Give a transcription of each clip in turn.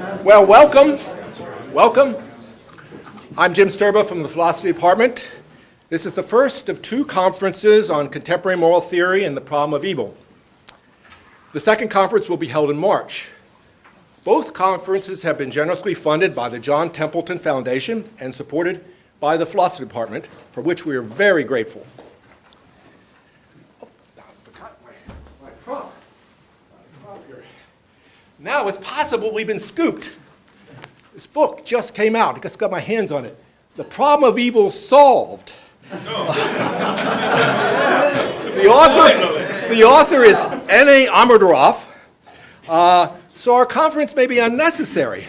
Well, welcome. I'm Jim Sterba from the Philosophy Department. This is the first of two conferences on contemporary moral theory and the problem of evil. The second conference will be held in March. Both conferences have been generously funded by the John Templeton Foundation and supported by the Philosophy Department, for which we are very grateful. I forgot my prop. Here. Now it's possible we've been scooped. This book just came out. I just got my hands on it. The Problem of Evil Solved. The author is N.A. Amadorov. So our conference may be unnecessary.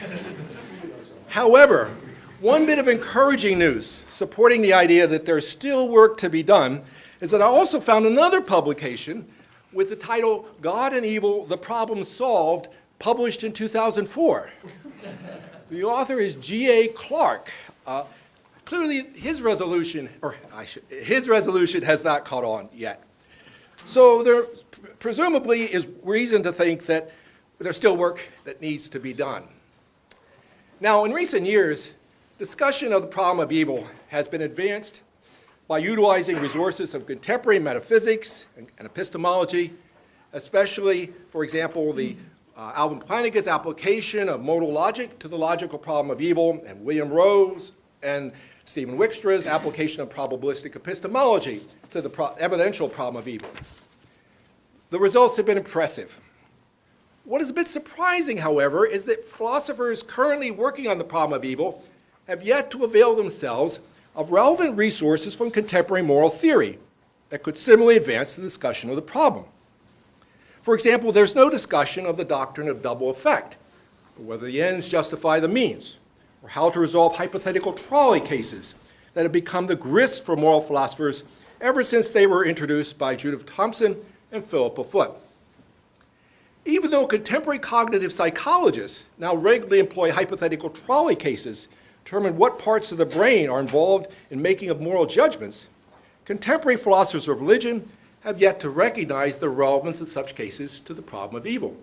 However, one bit of encouraging news supporting the idea that there's still work to be done is that I also found another publication with the title God and Evil, The Problem Solved, published in 2004. The author is G.A. Clark. Clearly, his resolution has not caught on yet. So there presumably is reason to think that there's still work that needs to be done. Now, in recent years, discussion of the problem of evil has been advanced by utilizing resources of contemporary metaphysics and epistemology, especially, for example, the Alvin Plantinga's application of modal logic to the logical problem of evil, and William Rowe's and Stephen Wickstra's application of probabilistic epistemology to the evidential problem of evil. The results have been impressive. What is a bit surprising, however, is that philosophers currently working on the problem of evil have yet to avail themselves of relevant resources from contemporary moral theory that could similarly advance the discussion of the problem. For example, there's no discussion of the doctrine of double effect, or whether the ends justify the means, or how to resolve hypothetical trolley cases that have become the grist for moral philosophers ever since they were introduced by Judith Thomson and Philippa Foot. Even though contemporary cognitive psychologists now regularly employ hypothetical trolley cases to determine what parts of the brain are involved in making of moral judgments, contemporary philosophers of religion have yet to recognize the relevance of such cases to the problem of evil.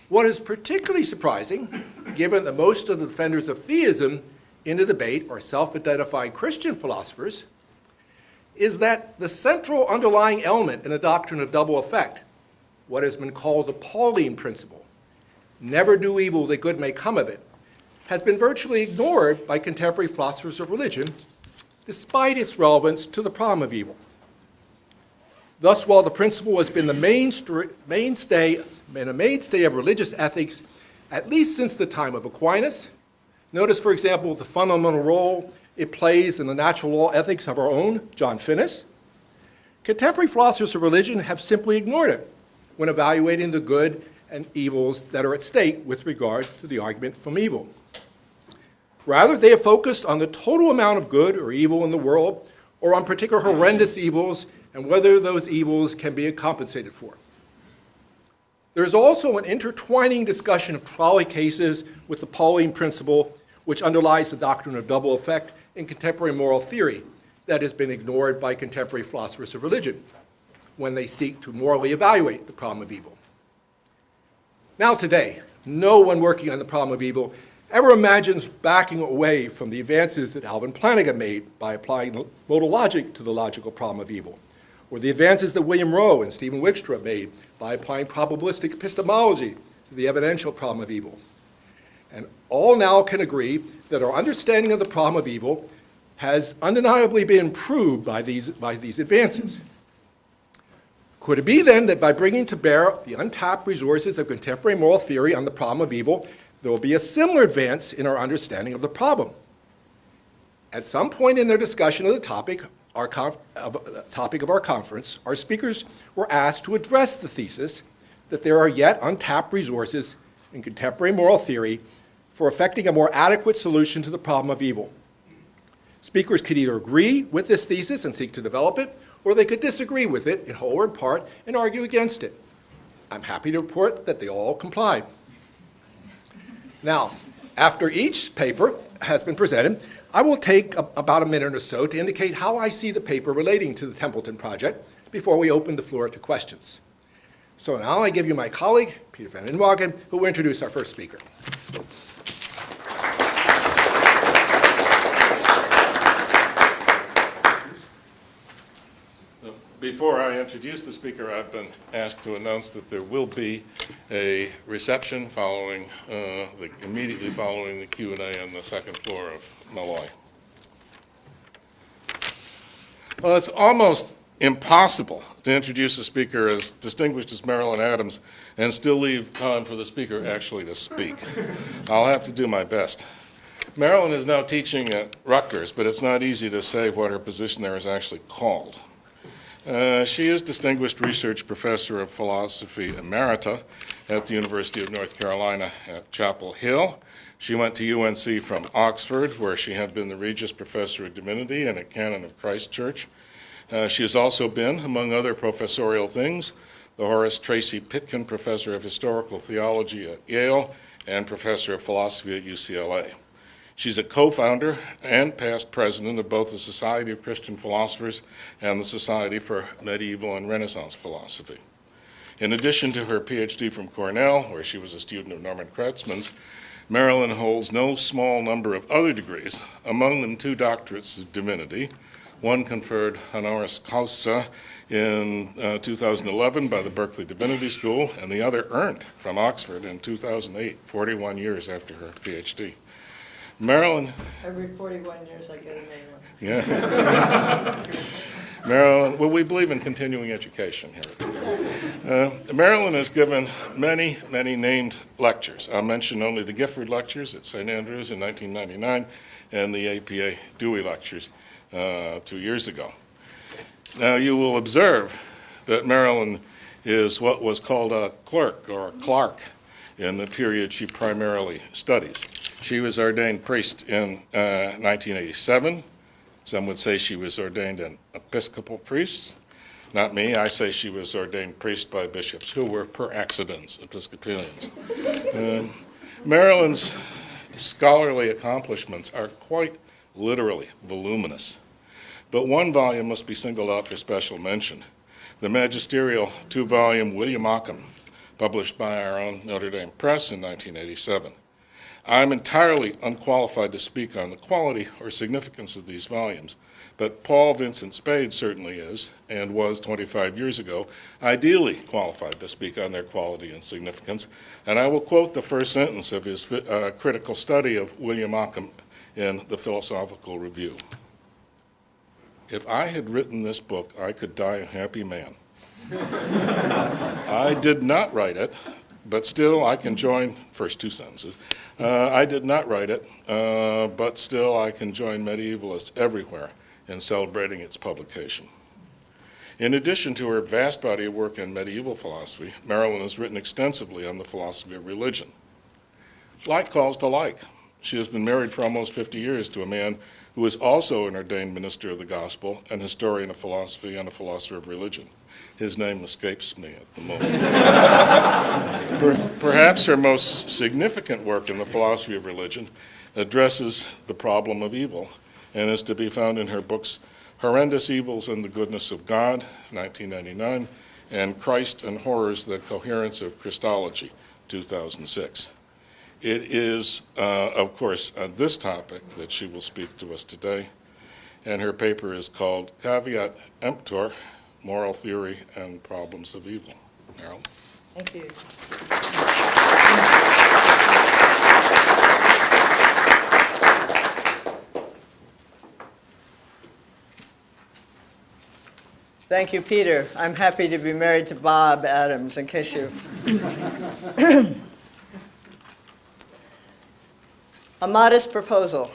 What is particularly surprising, given that most of the defenders of theism in the debate are self-identified Christian philosophers, is that the central underlying element in the doctrine of double effect, what has been called the Pauline principle, never do evil that good may come of it, has been virtually ignored by contemporary philosophers of religion, despite its relevance to the problem of evil. Thus, while the principle has been the mainstay of religious ethics, at least since the time of Aquinas, notice, for example, the fundamental role it plays in the natural law ethics of our own, John Finnis, contemporary philosophers of religion have simply ignored it when evaluating the good and evils that are at stake with regard to the argument from evil. Rather, they have focused on the total amount of good or evil in the world, or on particular horrendous evils, and whether those evils can be compensated for. There is also an intertwining discussion of trolley cases with the Pauline principle, which underlies the doctrine of double effect in contemporary moral theory, that has been ignored by contemporary philosophers of religion when they seek to morally evaluate the problem of evil. Now today, no one working on the problem of evil ever imagines backing away from the advances that Alvin Plantinga made by applying modal logic to the logical problem of evil, or the advances that William Rowe and Stephen Wickstra made by applying probabilistic epistemology to the evidential problem of evil. And all now can agree that our understanding of the problem of evil has undeniably been improved by these advances. Could it be then that by bringing to bear the untapped resources of contemporary moral theory on the problem of evil, there will be a similar advance in our understanding of the problem? At some point in their discussion of the topic of our conference, our speakers were asked to address the thesis that there are yet untapped resources in contemporary moral theory for effecting a more adequate solution to the problem of evil. Speakers could either agree with this thesis and seek to develop it, or they could disagree with it in whole or in part and argue against it. I'm happy to report that they all complied. Now, after each paper has been presented, I will take about a minute or so to indicate how I see the paper relating to the Templeton Project before we open the floor to questions. So now I give you my colleague, Peter van Inwagen, who will introduce our first speaker. Before I introduce the speaker, I've been asked to announce that there will be a reception following, immediately following the Q&A on the second floor of Malloy. Well, it's almost impossible to introduce a speaker as distinguished as Marilyn Adams and still leave time for the speaker actually to speak. I'll have to do my best. Marilyn is now teaching at Rutgers, but it's not easy to say what her position there is actually called. She is Distinguished Research Professor of Philosophy Emerita at the University of North Carolina at Chapel Hill. She went to UNC from Oxford, where she had been the Regius Professor of Divinity and a Canon of Christ Church. She has also been, among other professorial things, the Horace Tracy Pitkin Professor of Historical Theology at Yale and Professor of Philosophy at UCLA. She's a co-founder and past president of both the Society of Christian Philosophers and the Society for Medieval and Renaissance Philosophy. In addition to her PhD from Cornell, where she was a student of Norman Kratzmann's, Marilyn holds no small number of other degrees, among them 2 doctorates of divinity, one conferred honoris causa in 2011 by the Berkeley Divinity School, and the other earned from Oxford in 2008, 41 years after her PhD. Marilyn. Every 41 years I get a new one. Yeah. Marilyn, well, we believe in continuing education here. Marilyn has given many, many named lectures. I'll mention only the Gifford Lectures at St. Andrews in 1999 and the APA Dewey Lectures 2 years ago. Now, you will observe that Marilyn is what was called a clerk or a clerk in the period she primarily studies. She was ordained priest in 1987. Some would say she was ordained an Episcopal priest. Not me. I say she was ordained priest by bishops who were per accidens Episcopalians. Marilyn's scholarly accomplishments are quite literally voluminous. But one volume must be singled out for special mention. The magisterial 2-volume William Ockham, published by our own Notre Dame Press in 1987. I'm entirely unqualified to speak on the quality or significance of these volumes, but Paul Vincent Spade certainly is, and was 25 years ago, ideally qualified to speak on their quality and significance, and I will quote the first sentence of his critical study of William Ockham in the Philosophical Review. If I had written this book, I could die a happy man. I did not write it, but still I can join, first 2 sentences, I did not write it, but still I can join medievalists everywhere in celebrating its publication. In addition to her vast body of work in medieval philosophy, Marilyn has written extensively on the philosophy of religion. Like calls to like. She has been married for almost 50 years to a man who is also an ordained minister of the gospel, an historian of philosophy, and a philosopher of religion. His name escapes me at the moment. Perhaps her most significant work in the philosophy of religion addresses the problem of evil and is to be found in her books Horrendous Evils and the Goodness of God, 1999, and Christ and Horrors, the Coherence of Christology, 2006. It is, of course, on this topic that she will speak to us today, and her paper is called Caveat Emptor, Moral Theory and Problems of Evil. Marilyn? Thank you. Thank you, Peter. I'm happy to be married to Bob Adams, in case you... A modest proposal.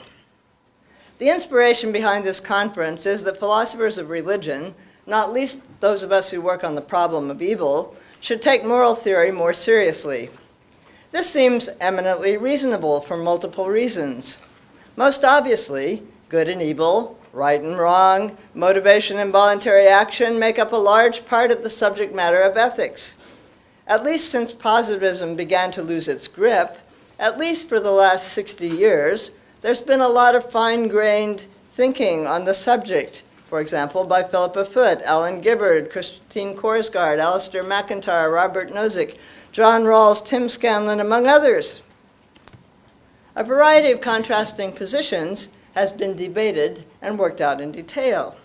The inspiration behind this conference is that philosophers of religion, not least those of us who work on the problem of evil, should take moral theory more seriously. This seems eminently reasonable for multiple reasons. Most obviously, good and evil, right and wrong, motivation and voluntary action make up a large part of the subject matter of ethics. At least since positivism began to lose its grip, at least for the last 60 years, there's been a lot of fine-grained thinking on the subject, for example, by Philippa Foot, Alan Gibbard, Christine Korsgaard, Alistair McIntyre, Robert Nozick, John Rawls, Tim Scanlon, among others. A variety of contrasting positions has been debated and worked out in detail.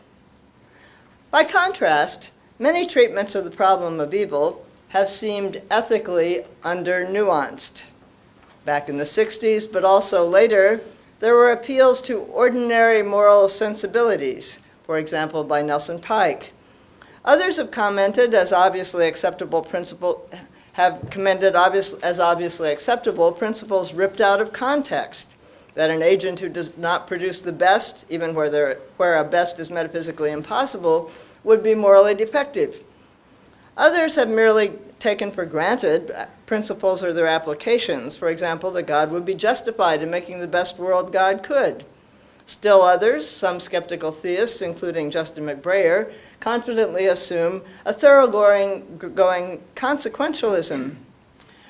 By contrast, many treatments of the problem of evil have seemed ethically under-nuanced. Back in the 60s, but also later, there were appeals to ordinary moral sensibilities, for example, by Nelson Pike. Others have commented as obviously acceptable principles ripped out of context, that an agent who does not produce the best, even where a best is metaphysically impossible, would be morally defective. Others have merely taken for granted principles or their applications, for example, that God would be justified in making the best world God could. Still others, some skeptical theists, including Justin McBrayer, confidently assume a thoroughgoing consequentialism.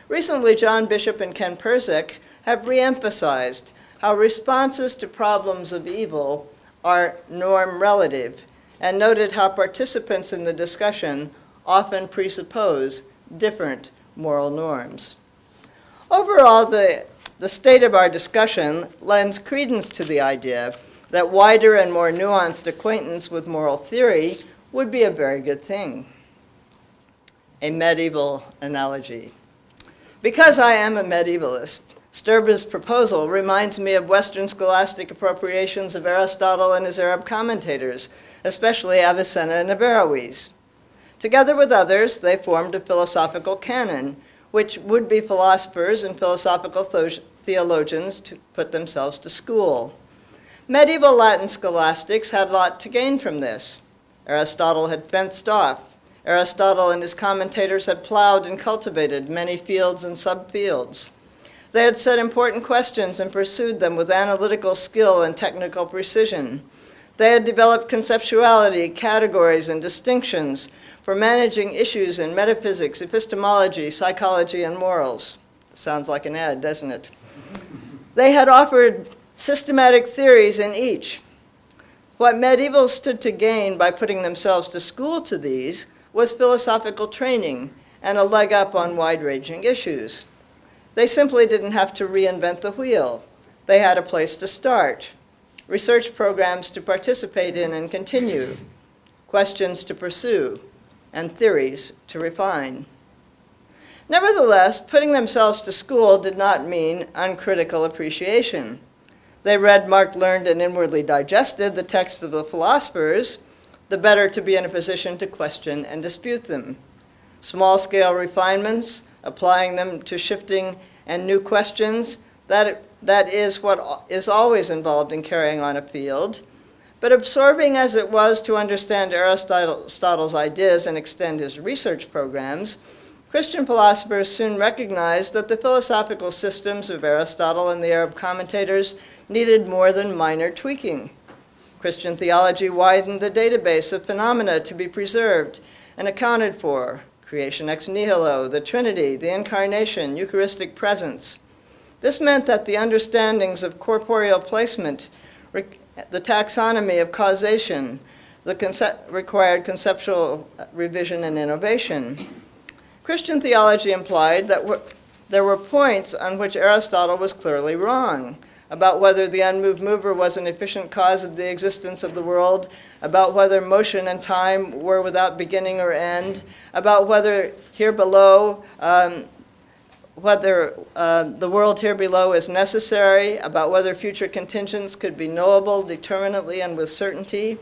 Recently, John Bishop and Ken Perzik have re-emphasized how responses to problems of evil are norm relative, and noted how participants in the discussion often presuppose different moral norms. Overall, the state of our discussion lends credence to the idea that wider and more nuanced acquaintance with moral theory would be a very good thing. A medieval analogy. Because I am a medievalist, Sterba's proposal reminds me of Western scholastic appropriations of Aristotle and his Arab commentators, especially Avicenna and Averroes. Together with others, they formed a philosophical canon, which would-be philosophers and philosophical theologians to put themselves to school. Medieval Latin scholastics had a lot to gain from this. Aristotle had fenced off. Aristotle and his commentators had plowed and cultivated many fields and subfields. They had set important questions and pursued them with analytical skill and technical precision. They had developed conceptuality, categories, and distinctions for managing issues in metaphysics, epistemology, psychology, and morals. Sounds like an ad, doesn't it? They had offered systematic theories in each. What medievals stood to gain by putting themselves to school to these was philosophical training and a leg up on wide-ranging issues. They simply didn't have to reinvent the wheel. They had a place to start, research programs to participate in and continue, questions to pursue, and theories to refine. Nevertheless, putting themselves to school did not mean uncritical appreciation. They read, marked, learned, and inwardly digested the texts of the philosophers, the better to be in a position to question and dispute them. Small-scale refinements, applying them to shifting and new questions, that is what is always involved in carrying on a field. But absorbing as it was to understand Aristotle's ideas and extend his research programs, Christian philosophers soon recognized that the philosophical systems of Aristotle and the Arab commentators needed more than minor tweaking. Christian theology widened the database of phenomena to be preserved and accounted for: creation ex nihilo, the Trinity, the Incarnation, Eucharistic presence. This meant that the understandings of corporeal placement, the taxonomy of causation, required conceptual revision and innovation. Christian theology implied that there were points on which Aristotle was clearly wrong, about whether the unmoved mover was an efficient cause of the existence of the world, about whether motion and time were without beginning or end, about whether here below, the world here below is necessary, about whether future contingents could be knowable determinately and with certainty.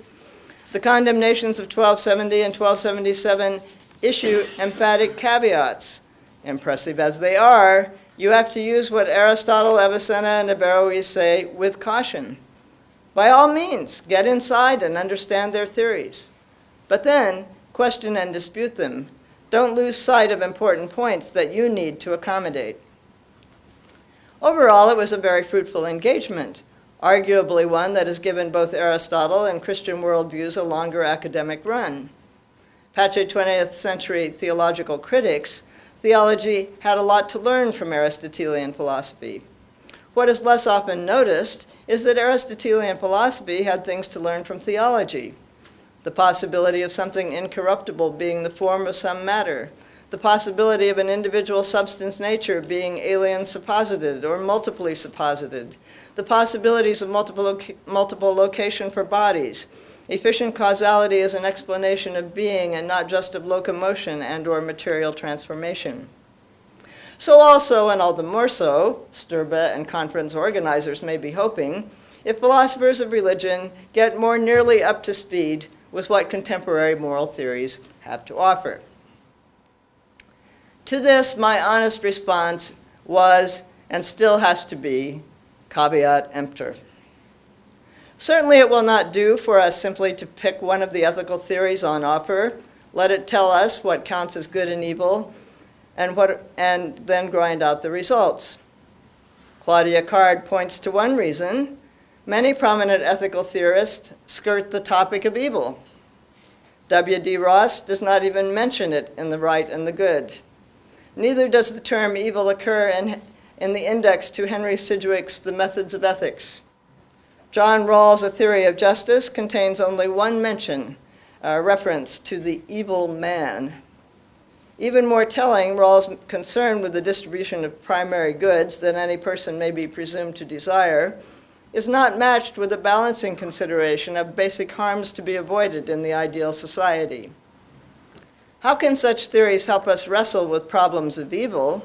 The condemnations of 1270 and 1277 issue emphatic caveats. Impressive as they are, you have to use what Aristotle, Avicenna, and Averroes say with caution. By all means, get inside and understand their theories. But then, question and dispute them. Don't lose sight of important points that you need to accommodate. Overall, it was a very fruitful engagement, arguably one that has given both Aristotle and Christian worldviews a longer academic run. Pace 20th century theological critics, theology had a lot to learn from Aristotelian philosophy. What is less often noticed is that Aristotelian philosophy had things to learn from theology. the possibility of something incorruptible being the form of some matter, the possibility of an individual substance nature being alien supposited or multiply supposited, the possibilities of multiple location for bodies, efficient causality as an explanation of being and not just of locomotion and or material transformation. So also, and all the more so, Sterba and conference organizers may be hoping, if philosophers of religion get more nearly up to speed with what contemporary moral theories have to offer. To this, my honest response was, and still has to be, caveat emptor. Certainly it will not do for us simply to pick one of the ethical theories on offer, let it tell us what counts as good and evil, and then grind out the results. Claudia Card points to one reason. Many prominent ethical theorists skirt the topic of evil. W.D. Ross does not even mention it in The Right and the Good. Neither does the term evil occur in the index to Henry Sidgwick's The Methods of Ethics. John Rawls' A Theory of Justice contains only one mention, a reference to the evil man. Even more telling, Rawls' concern with the distribution of primary goods that any person may be presumed to desire is not matched with a balancing consideration of basic harms to be avoided in the ideal society. How can such theories help us wrestle with problems of evil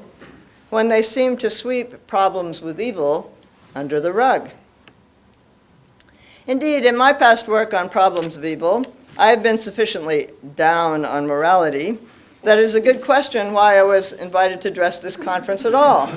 when they seem to sweep problems with evil under the rug? Indeed, in my past work on problems of evil, I have been sufficiently down on morality that it is a good question why I was invited to address this conference at all.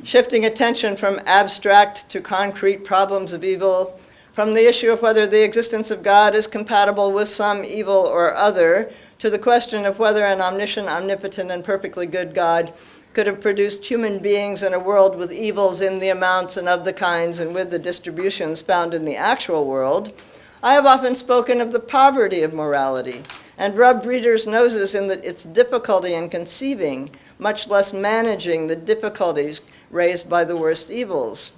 Shifting attention from abstract to concrete problems of evil, from the issue of whether the existence of God is compatible with some evil or other, to the question of whether an omniscient, omnipotent, and perfectly good God could have produced human beings in a world with evils in the amounts and of the kinds and with the distributions found in the actual world, I have often spoken of the poverty of morality and rubbed readers' noses in its difficulty in conceiving, much less managing, the difficulties raised by the worst evils.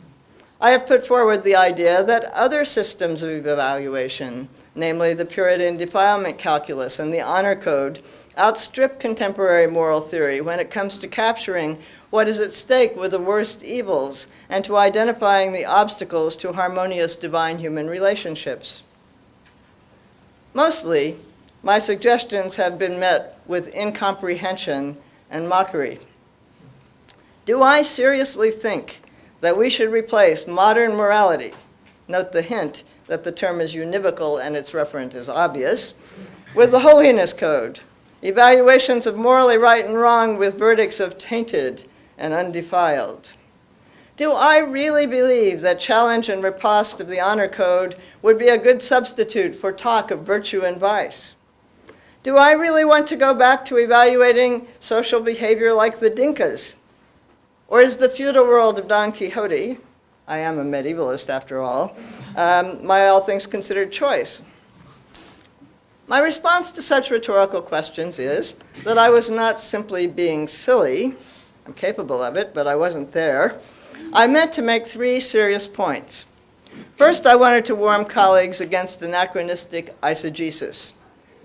I have put forward the idea that other systems of evaluation, namely the purity and defilement calculus and the honor code, outstrip contemporary moral theory when it comes to capturing what is at stake with the worst evils and to identifying the obstacles to harmonious divine-human relationships. Mostly, my suggestions have been met with incomprehension and mockery. Do I seriously think that we should replace modern morality, note the hint that the term is univocal and its referent is obvious, with the holiness code, evaluations of morally right and wrong with verdicts of tainted and undefiled? Do I really believe that challenge and riposte of the honor code would be a good substitute for talk of virtue and vice? Do I really want to go back to evaluating social behavior like the Dinkas? Or is the feudal world of Don Quixote, I am a medievalist after all, my all things considered choice? My response to such rhetorical questions is that I was not simply being silly. I'm capable of it, but I wasn't there. I meant to make three serious points. First, I wanted to warn colleagues against anachronistic eisegesis.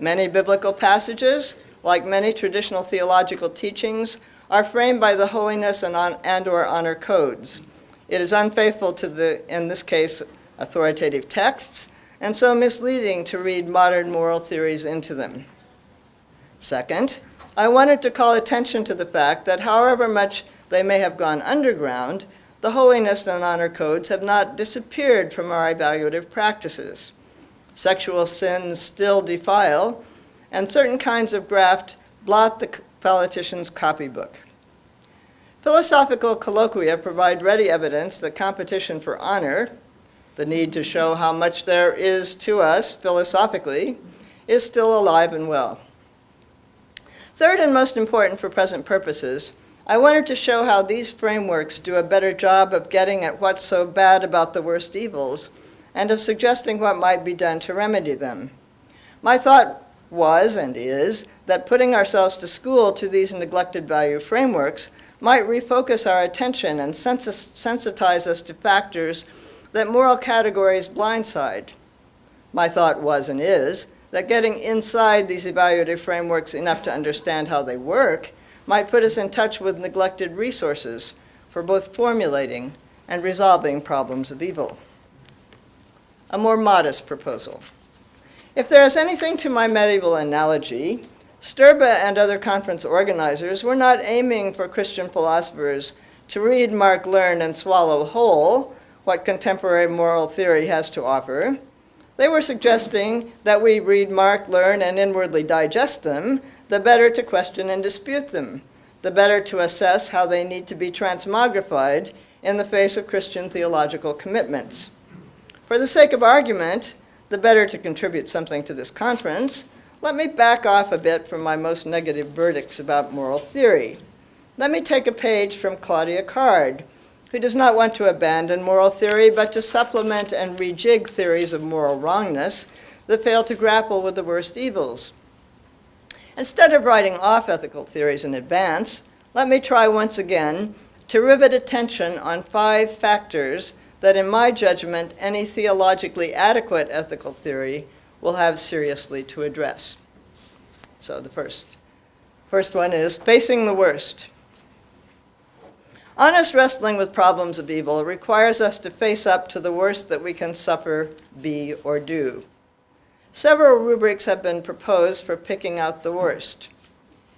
Many biblical passages, like many traditional theological teachings, are framed by the holiness and or honor codes. It is unfaithful to the, in this case, authoritative texts, and so misleading to read modern moral theories into them. Second, I wanted to call attention to the fact that however much they may have gone underground, the holiness and honor codes have not disappeared from our evaluative practices. Sexual sins still defile, and certain kinds of graft blot the politician's copybook. Philosophical colloquia provide ready evidence that competition for honor, the need to show how much there is to us philosophically, is still alive and well. Third, and most important for present purposes, I wanted to show how these frameworks do a better job of getting at what's so bad about the worst evils and of suggesting what might be done to remedy them. My thought was and is that putting ourselves to school to these neglected value frameworks might refocus our attention and sensitize us to factors that moral categories blindside. My thought was and is that getting inside these evaluative frameworks enough to understand how they work might put us in touch with neglected resources for both formulating and resolving problems of evil. A more modest proposal. If there is anything to my medieval analogy, Sterba and other conference organizers were not aiming for Christian philosophers to read, mark, learn, and swallow whole what contemporary moral theory has to offer. They were suggesting that we read, mark, learn, and inwardly digest them, the better to question and dispute them, the better to assess how they need to be transmogrified in the face of Christian theological commitments. For the sake of argument, the better to contribute something to this conference, let me back off a bit from my most negative verdicts about moral theory. Let me take a page from Claudia Card, who does not want to abandon moral theory, but to supplement and rejig theories of moral wrongness that fail to grapple with the worst evils. Instead of writing off ethical theories in advance, let me try once again to rivet attention on 5 factors that, in my judgment, any theologically adequate ethical theory will have seriously to address. So the first one is facing the worst. Honest wrestling with problems of evil requires us to face up to the worst that we can suffer, be, or do. Several rubrics have been proposed for picking out the worst.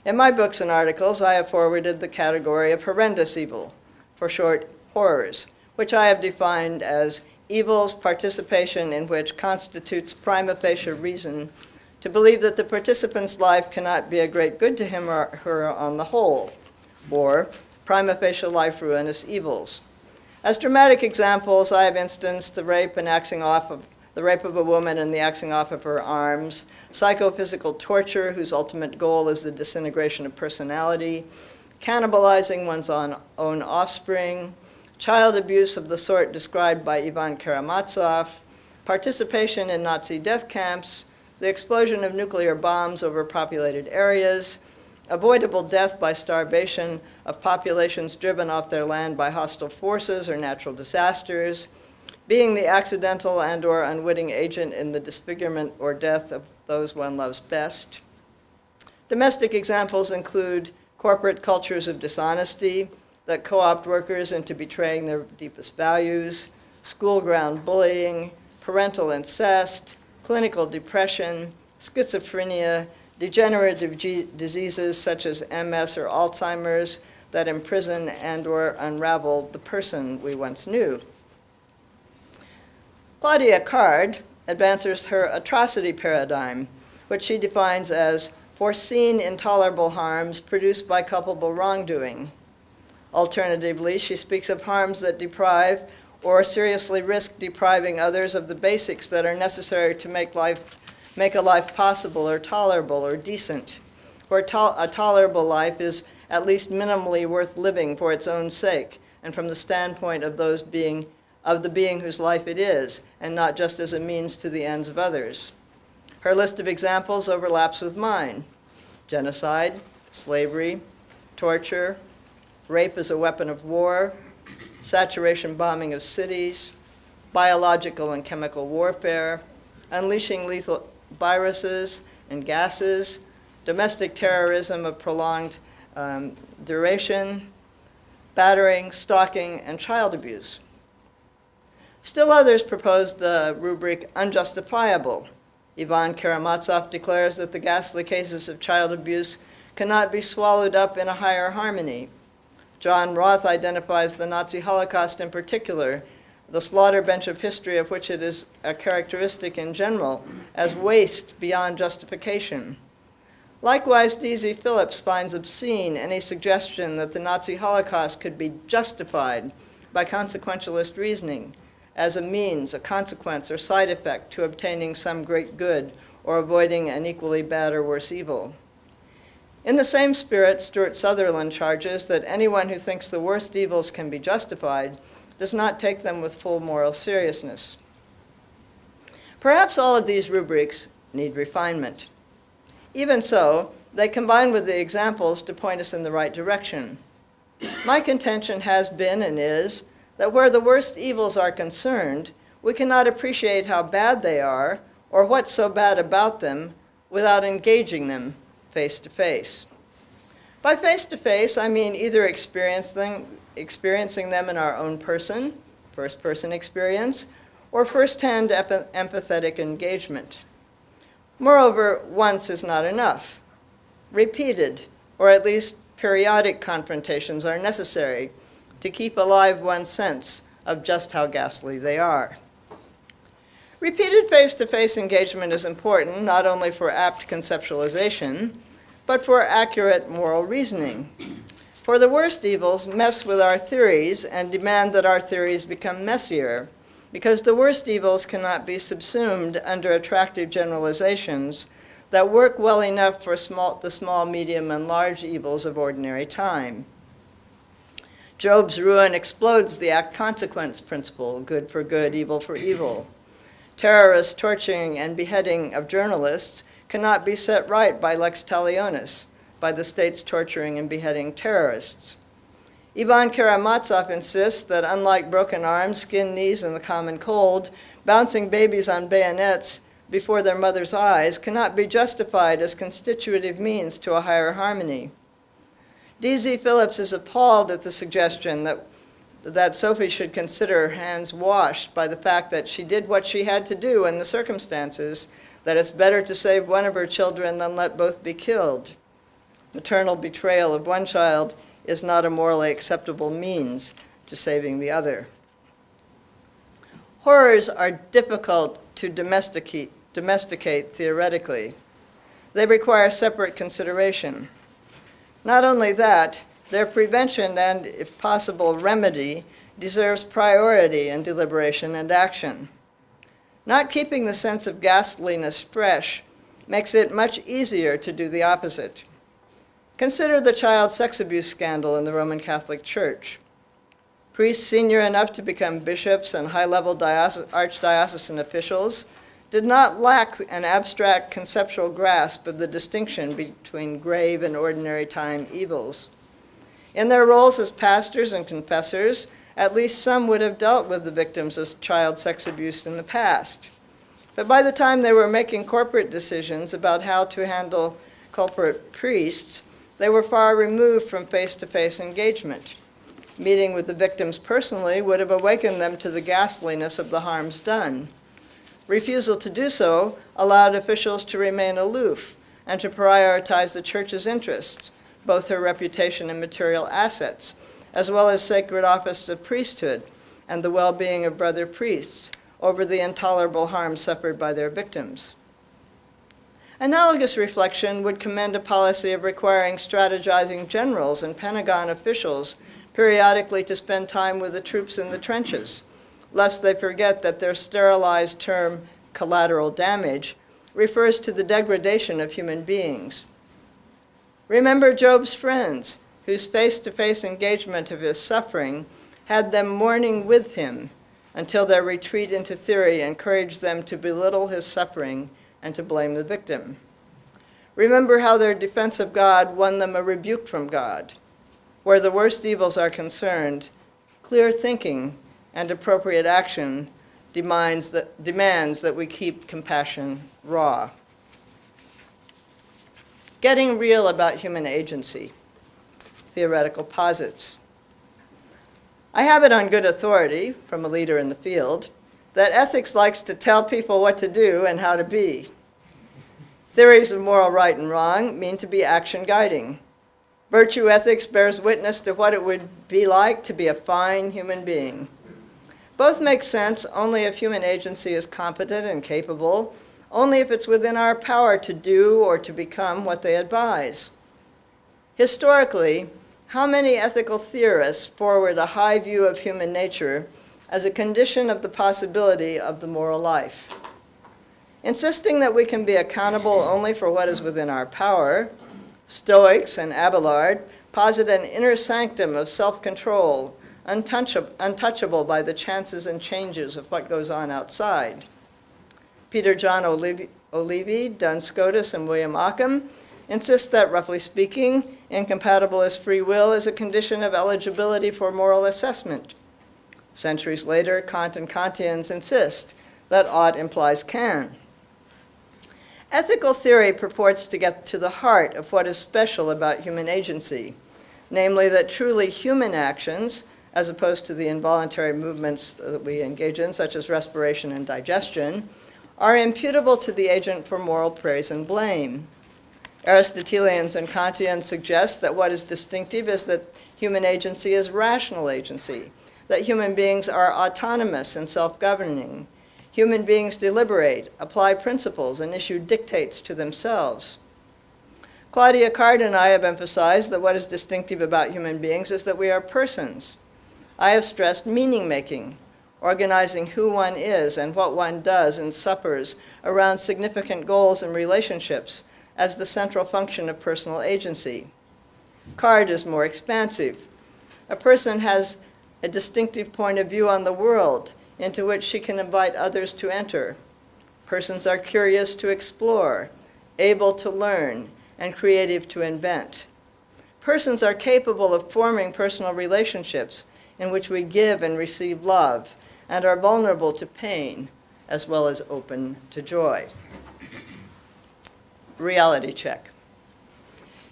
In my books and articles, I have forwarded the category of horrendous evil, for short, horrors, which I have defined as evils participation in which constitutes prima facie reason to believe that the participant's life cannot be a great good to him or her on the whole, or prima facie life ruinous evils. As dramatic examples, I have instanced the rape of a woman and the axing off of her arms, psychophysical torture whose ultimate goal is the disintegration of personality, cannibalizing one's own offspring, child abuse of the sort described by Ivan Karamazov, participation in Nazi death camps, the explosion of nuclear bombs over populated areas, avoidable death by starvation of populations driven off their land by hostile forces or natural disasters, being the accidental and/or unwitting agent in the disfigurement or death of those one loves best. Domestic examples include corporate cultures of dishonesty that co-opt workers into betraying their deepest values, school-ground bullying, parental incest, clinical depression, schizophrenia, degenerative diseases such as MS or Alzheimer's that imprison and/or unravel the person we once knew. Claudia Card advances her atrocity paradigm, which she defines as foreseen intolerable harms produced by culpable wrongdoing. Alternatively, she speaks of harms that deprive or seriously risk depriving others of the basics that are necessary to make a life possible or tolerable or decent, where a tolerable life is at least minimally worth living for its own sake and from the standpoint of the being whose life it is, and not just as a means to the ends of others. Her list of examples overlaps with mine: genocide, slavery, torture, rape as a weapon of war, saturation bombing of cities, biological and chemical warfare, unleashing lethal viruses and gases, domestic terrorism of prolonged duration, battering, stalking, and child abuse. Still others propose the rubric unjustifiable. Ivan Karamazov declares that the ghastly cases of child abuse cannot be swallowed up in a higher harmony. John Roth identifies the Nazi Holocaust in particular, the slaughter bench of history of which it is a characteristic in general, as waste beyond justification. Likewise, D.Z. Phillips finds obscene any suggestion that the Nazi Holocaust could be justified by consequentialist reasoning as a means, a consequence, or side effect to obtaining some great good or avoiding an equally bad or worse evil. In the same spirit, Stuart Sutherland charges that anyone who thinks the worst evils can be justified does not take them with full moral seriousness. Perhaps all of these rubrics need refinement. Even so, they combine with the examples to point us in the right direction. My contention has been and is that where the worst evils are concerned, we cannot appreciate how bad they are or what's so bad about them without engaging them face to face. By face to face, I mean either experiencing them in our own person, first person experience, or first-hand empathetic engagement. Moreover, once is not enough. Repeated, or at least periodic confrontations are necessary to keep alive one's sense of just how ghastly they are. Repeated face-to-face engagement is important not only for apt conceptualization, but for accurate moral reasoning. For the worst evils mess with our theories and demand that our theories become messier, because the worst evils cannot be subsumed under attractive generalizations that work well enough for the small, medium, and large evils of ordinary time. Job's ruin explodes the act-consequence principle, good for good, evil for evil. Terrorist torturing and beheading of journalists cannot be set right by lex talionis, by the state's torturing and beheading terrorists. Ivan Karamazov insists that unlike broken arms, skinned knees, and the common cold, bouncing babies on bayonets before their mother's eyes cannot be justified as constitutive means to a higher harmony. D.Z. Phillips is appalled at the suggestion that Sophie should consider her hands washed by the fact that she did what she had to do in the circumstances, that it's better to save one of her children than let both be killed. Maternal betrayal of one child is not a morally acceptable means to saving the other. Horrors are difficult to domesticate theoretically. They require separate consideration. Not only that, their prevention and, if possible, remedy deserves priority in deliberation and action. Not keeping the sense of ghastliness fresh makes it much easier to do the opposite. Consider the child sex abuse scandal in the Roman Catholic Church. Priests senior enough to become bishops and high-level archdiocesan officials did not lack an abstract conceptual grasp of the distinction between grave and ordinary time evils. In their roles as pastors and confessors, at least some would have dealt with the victims of child sex abuse in the past. But by the time they were making corporate decisions about how to handle culprit priests, they were far removed from face-to-face engagement. Meeting with the victims personally would have awakened them to the ghastliness of the harms done. Refusal to do so allowed officials to remain aloof and to prioritize the church's interests, both her reputation and material assets, as well as sacred office of priesthood and the well-being of brother priests over the intolerable harm suffered by their victims. Analogous reflection would commend a policy of requiring strategizing generals and Pentagon officials periodically to spend time with the troops in the trenches, lest they forget that their sterilized term, collateral damage, refers to the degradation of human beings. Remember Job's friends, whose face-to-face engagement of his suffering had them mourning with him until their retreat into theory encouraged them to belittle his suffering and to blame the victim. Remember how their defense of God won them a rebuke from God. Where the worst evils are concerned, clear thinking and appropriate action demands that we keep compassion raw. Getting real about human agency, theoretical posits. I have it on good authority, from a leader in the field, that ethics likes to tell people what to do and how to be. Theories of moral right and wrong mean to be action guiding. Virtue ethics bears witness to what it would be like to be a fine human being. Both make sense only if human agency is competent and capable, only if it's within our power to do or to become what they advise. Historically, how many ethical theorists forward a high view of human nature as a condition of the possibility of the moral life? Insisting that we can be accountable only for what is within our power, Stoics and Abelard posit an inner sanctum of self-control, untouchable by the chances and changes of what goes on outside. Peter John O'Leary, Duns Scotus, and William Ockham insist that, roughly speaking, incompatibilist free will is a condition of eligibility for moral assessment. Centuries later, Kant and Kantians insist that ought implies can. Ethical theory purports to get to the heart of what is special about human agency, namely that truly human actions, as opposed to the involuntary movements that we engage in, such as respiration and digestion, are imputable to the agent for moral praise and blame. Aristotelians and Kantians suggest that what is distinctive is that human agency is rational agency, that human beings are autonomous and self-governing. Human beings deliberate, apply principles, and issue dictates to themselves. Claudia Card and I have emphasized that what is distinctive about human beings is that we are persons. I have stressed meaning-making, organizing who one is and what one does and suffers around significant goals and relationships as the central function of personal agency. Card is more expansive. A person has a distinctive point of view on the world into which she can invite others to enter. Persons are curious to explore, able to learn, and creative to invent. Persons are capable of forming personal relationships in which we give and receive love, and are vulnerable to pain, as well as open to joy. Reality check.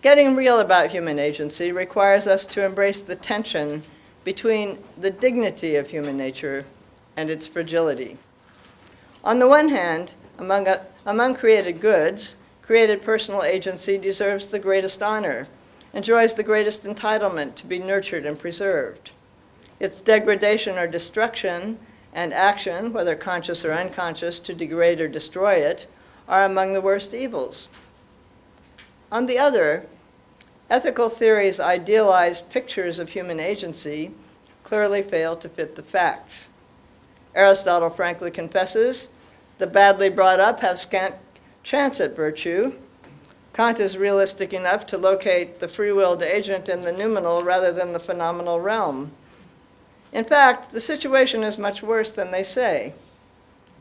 Getting real about human agency requires us to embrace the tension between the dignity of human nature and its fragility. On the one hand, among created goods, created personal agency deserves the greatest honor, enjoys the greatest entitlement to be nurtured and preserved. Its degradation or destruction and action, whether conscious or unconscious, to degrade or destroy it, are among the worst evils. On the other, ethical theories' idealized pictures of human agency clearly fail to fit the facts. Aristotle frankly confesses, the badly brought up have scant chance at virtue. Kant is realistic enough to locate the free-willed agent in the noumenal rather than the phenomenal realm. In fact, the situation is much worse than they say.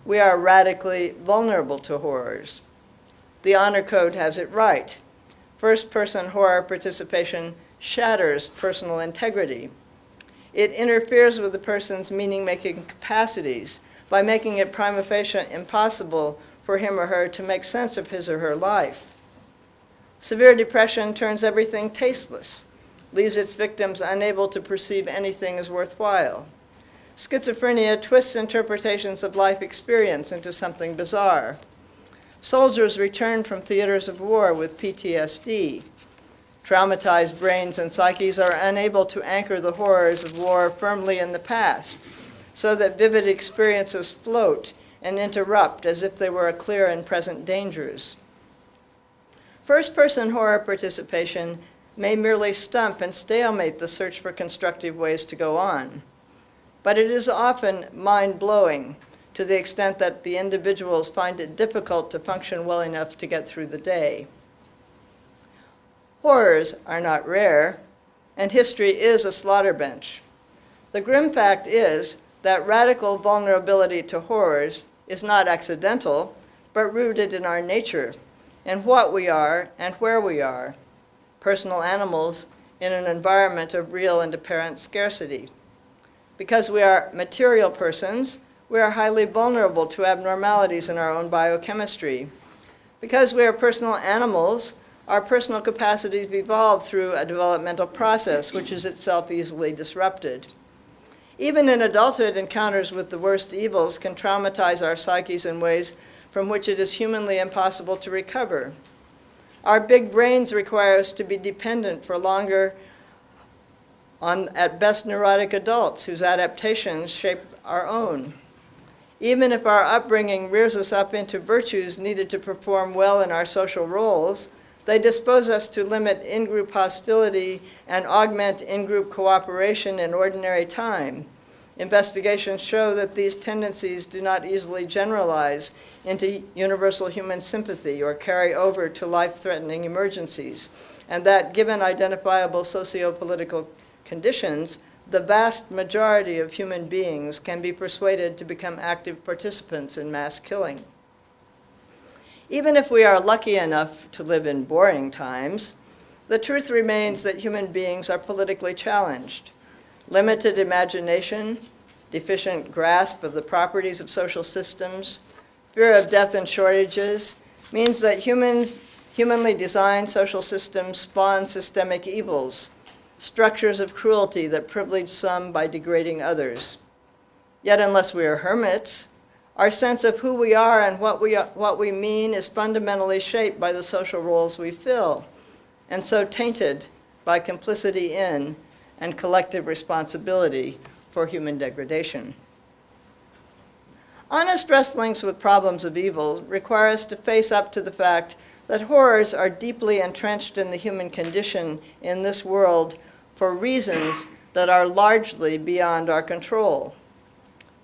We are radically vulnerable to horrors. The Honor Code has it right. First-person horror participation shatters personal integrity. It interferes with the person's meaning-making capacities by making it prima facie impossible for him or her to make sense of his or her life. Severe depression turns everything tasteless, leaves its victims unable to perceive anything as worthwhile. Schizophrenia twists interpretations of life experience into something bizarre. Soldiers return from theaters of war with PTSD. Traumatized brains and psyches are unable to anchor the horrors of war firmly in the past, so that vivid experiences float and interrupt as if they were clear and present dangers. First-person horror participation may merely stump and stalemate the search for constructive ways to go on, but it is often mind-blowing to the extent that the individuals find it difficult to function well enough to get through the day. Horrors are not rare, and history is a slaughter bench. The grim fact is that radical vulnerability to horrors is not accidental, but rooted in our nature, in what we are and where we are, personal animals in an environment of real and apparent scarcity. Because we are material persons, we are highly vulnerable to abnormalities in our own biochemistry. Because we are personal animals, our personal capacities evolve through a developmental process which is itself easily disrupted. Even in adulthood, encounters with the worst evils can traumatize our psyches in ways from which it is humanly impossible to recover. Our big brains require us to be dependent for longer on, at best, neurotic adults whose adaptations shape our own. Even if our upbringing rears us up into virtues needed to perform well in our social roles, they dispose us to limit in-group hostility and augment in-group cooperation in ordinary time. Investigations show that these tendencies do not easily generalize into universal human sympathy or carry over to life-threatening emergencies, and that given identifiable socio-political conditions, the vast majority of human beings can be persuaded to become active participants in mass killing. Even if we are lucky enough to live in boring times, the truth remains that human beings are politically challenged. Limited imagination, deficient grasp of the properties of social systems, fear of death and shortages, means that humanly designed social systems spawn systemic evils, structures of cruelty that privilege some by degrading others. Yet unless we are hermits, our sense of who we are and what we mean is fundamentally shaped by the social roles we fill, and so tainted by complicity in and collective responsibility for human degradation. Honest wrestlings with problems of evil require us to face up to the fact that horrors are deeply entrenched in the human condition in this world for reasons that are largely beyond our control.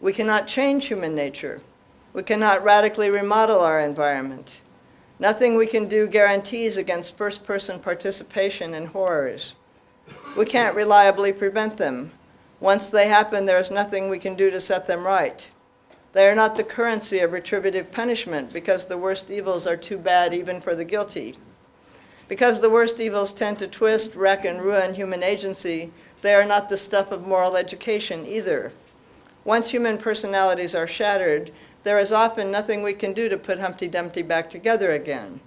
We cannot change human nature. We cannot radically remodel our environment. Nothing we can do guarantees against first-person participation in horrors. We can't reliably prevent them. Once they happen, there is nothing we can do to set them right. They are not the currency of retributive punishment because the worst evils are too bad even for the guilty. Because the worst evils tend to twist, wreck, and ruin human agency, they are not the stuff of moral education either. Once human personalities are shattered, there is often nothing we can do to put Humpty Dumpty back together again.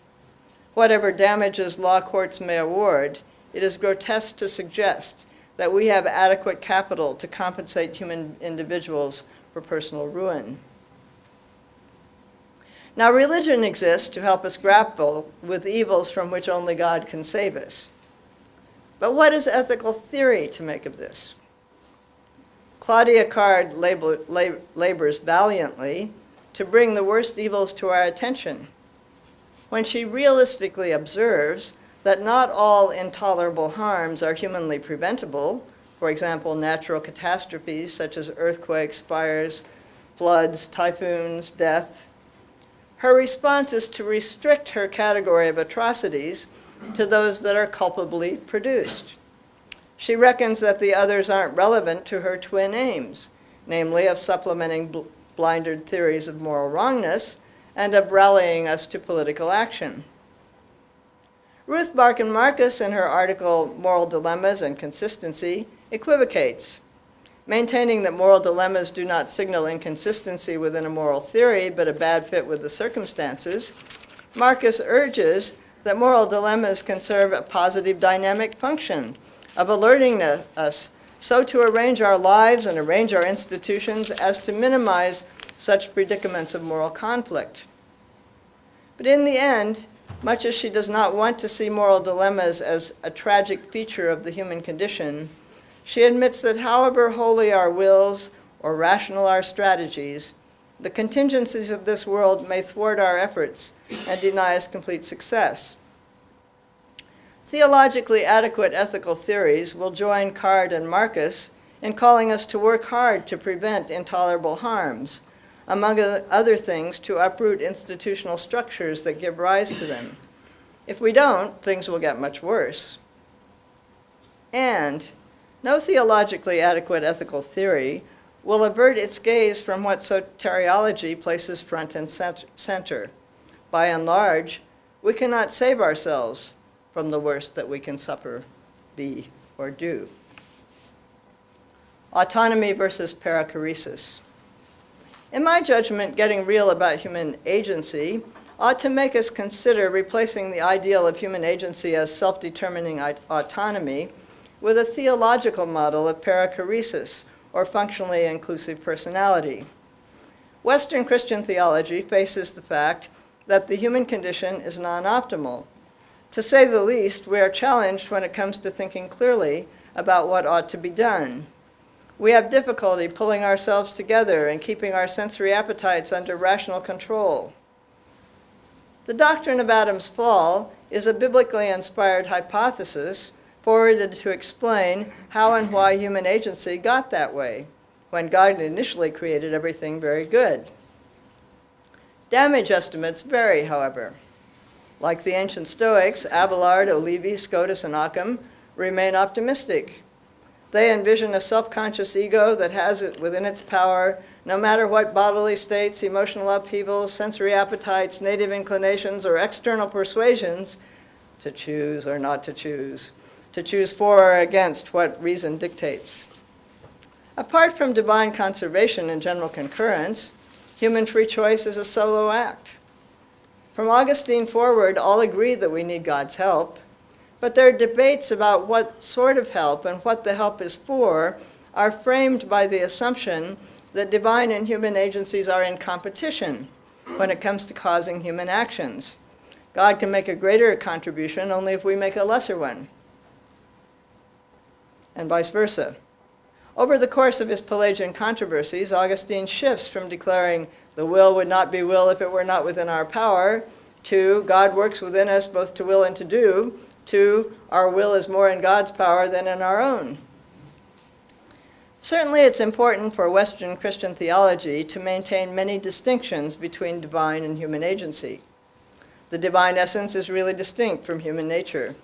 Whatever damages law courts may award, it is grotesque to suggest that we have adequate capital to compensate human individuals for personal ruin. Now, religion exists to help us grapple with evils from which only God can save us. But what is ethical theory to make of this? Claudia Card labors valiantly to bring the worst evils to our attention when she realistically observes that not all intolerable harms are humanly preventable, for example, natural catastrophes such as earthquakes, fires, floods, typhoons, death. Her response is to restrict her category of atrocities to those that are culpably produced. She reckons that the others aren't relevant to her twin aims, namely of supplementing blinded theories of moral wrongness and of rallying us to political action. Ruth Barkin Marcus, in her article Moral Dilemmas and Consistency, equivocates, maintaining that moral dilemmas do not signal inconsistency within a moral theory, but a bad fit with the circumstances. Marcus urges that moral dilemmas can serve a positive dynamic function of alerting us so to arrange our lives and arrange our institutions as to minimize such predicaments of moral conflict. But in the end, much as she does not want to see moral dilemmas as a tragic feature of the human condition, she admits that however holy our wills or rational our strategies, the contingencies of this world may thwart our efforts and deny us complete success. Theologically adequate ethical theories will join Card and Marcus in calling us to work hard to prevent intolerable harms, among other things, to uproot institutional structures that give rise to them. If we don't, things will get much worse. And no theologically adequate ethical theory will avert its gaze from what soteriology places front and center. By and large, we cannot save ourselves from the worst that we can suffer, be, or do. Autonomy versus perichoresis. In my judgment, getting real about human agency ought to make us consider replacing the ideal of human agency as self-determining autonomy with a theological model of perichoresis, or functionally inclusive personality. Western Christian theology faces the fact that the human condition is non-optimal. To say the least, we are challenged when it comes to thinking clearly about what ought to be done. We have difficulty pulling ourselves together and keeping our sensory appetites under rational control. The doctrine of Adam's fall is a biblically inspired hypothesis forwarded to explain how and why human agency got that way, when God initially created everything very good. Damage estimates vary, however. Like the ancient Stoics, Abelard, Olivi, Scotus, and Occam remain optimistic. They envision a self-conscious ego that has it within its power, no matter what bodily states, emotional upheavals, sensory appetites, native inclinations, or external persuasions, to choose or not to choose for or against what reason dictates. Apart from divine conservation and general concurrence, human free choice is a solo act. From Augustine forward, all agree that we need God's help, but their debates about what sort of help and what the help is for are framed by the assumption that divine and human agencies are in competition when it comes to causing human actions. God can make a greater contribution only if we make a lesser one, and vice versa. Over the course of his Pelagian controversies, Augustine shifts from declaring the will would not be will if it were not within our power, to God works within us both to will and to do, to our will is more in God's power than in our own. Certainly it's important for Western Christian theology to maintain many distinctions between divine and human agency. The divine essence is really distinct from human nature.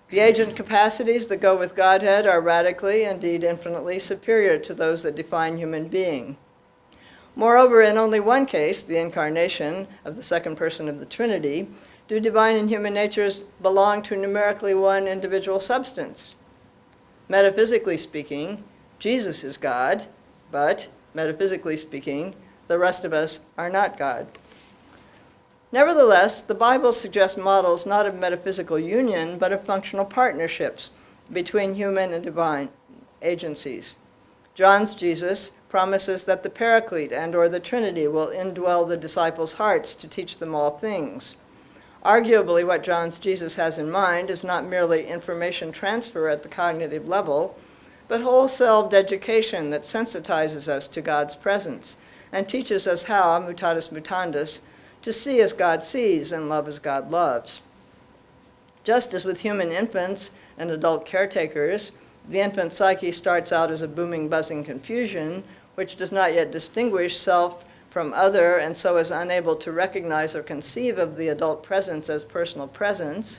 The agent capacities that go with Godhead are radically, indeed infinitely, superior to those that define human being. Moreover, in only one case, the incarnation of the second person of the Trinity, do divine and human natures belong to numerically one individual substance. Metaphysically speaking, Jesus is God, but, metaphysically speaking, the rest of us are not God. Nevertheless, the Bible suggests models not of metaphysical union, but of functional partnerships between human and divine agencies. John's Jesus promises that the Paraclete and/or the Trinity will indwell the disciples' hearts to teach them all things. Arguably, what John's Jesus has in mind is not merely information transfer at the cognitive level, but wholesale education that sensitizes us to God's presence and teaches us how, mutatis mutandis, to see as God sees and love as God loves. Just as with human infants and adult caretakers, the infant psyche starts out as a booming, buzzing confusion, which does not yet distinguish self from other and so is unable to recognize or conceive of the adult presence as personal presence,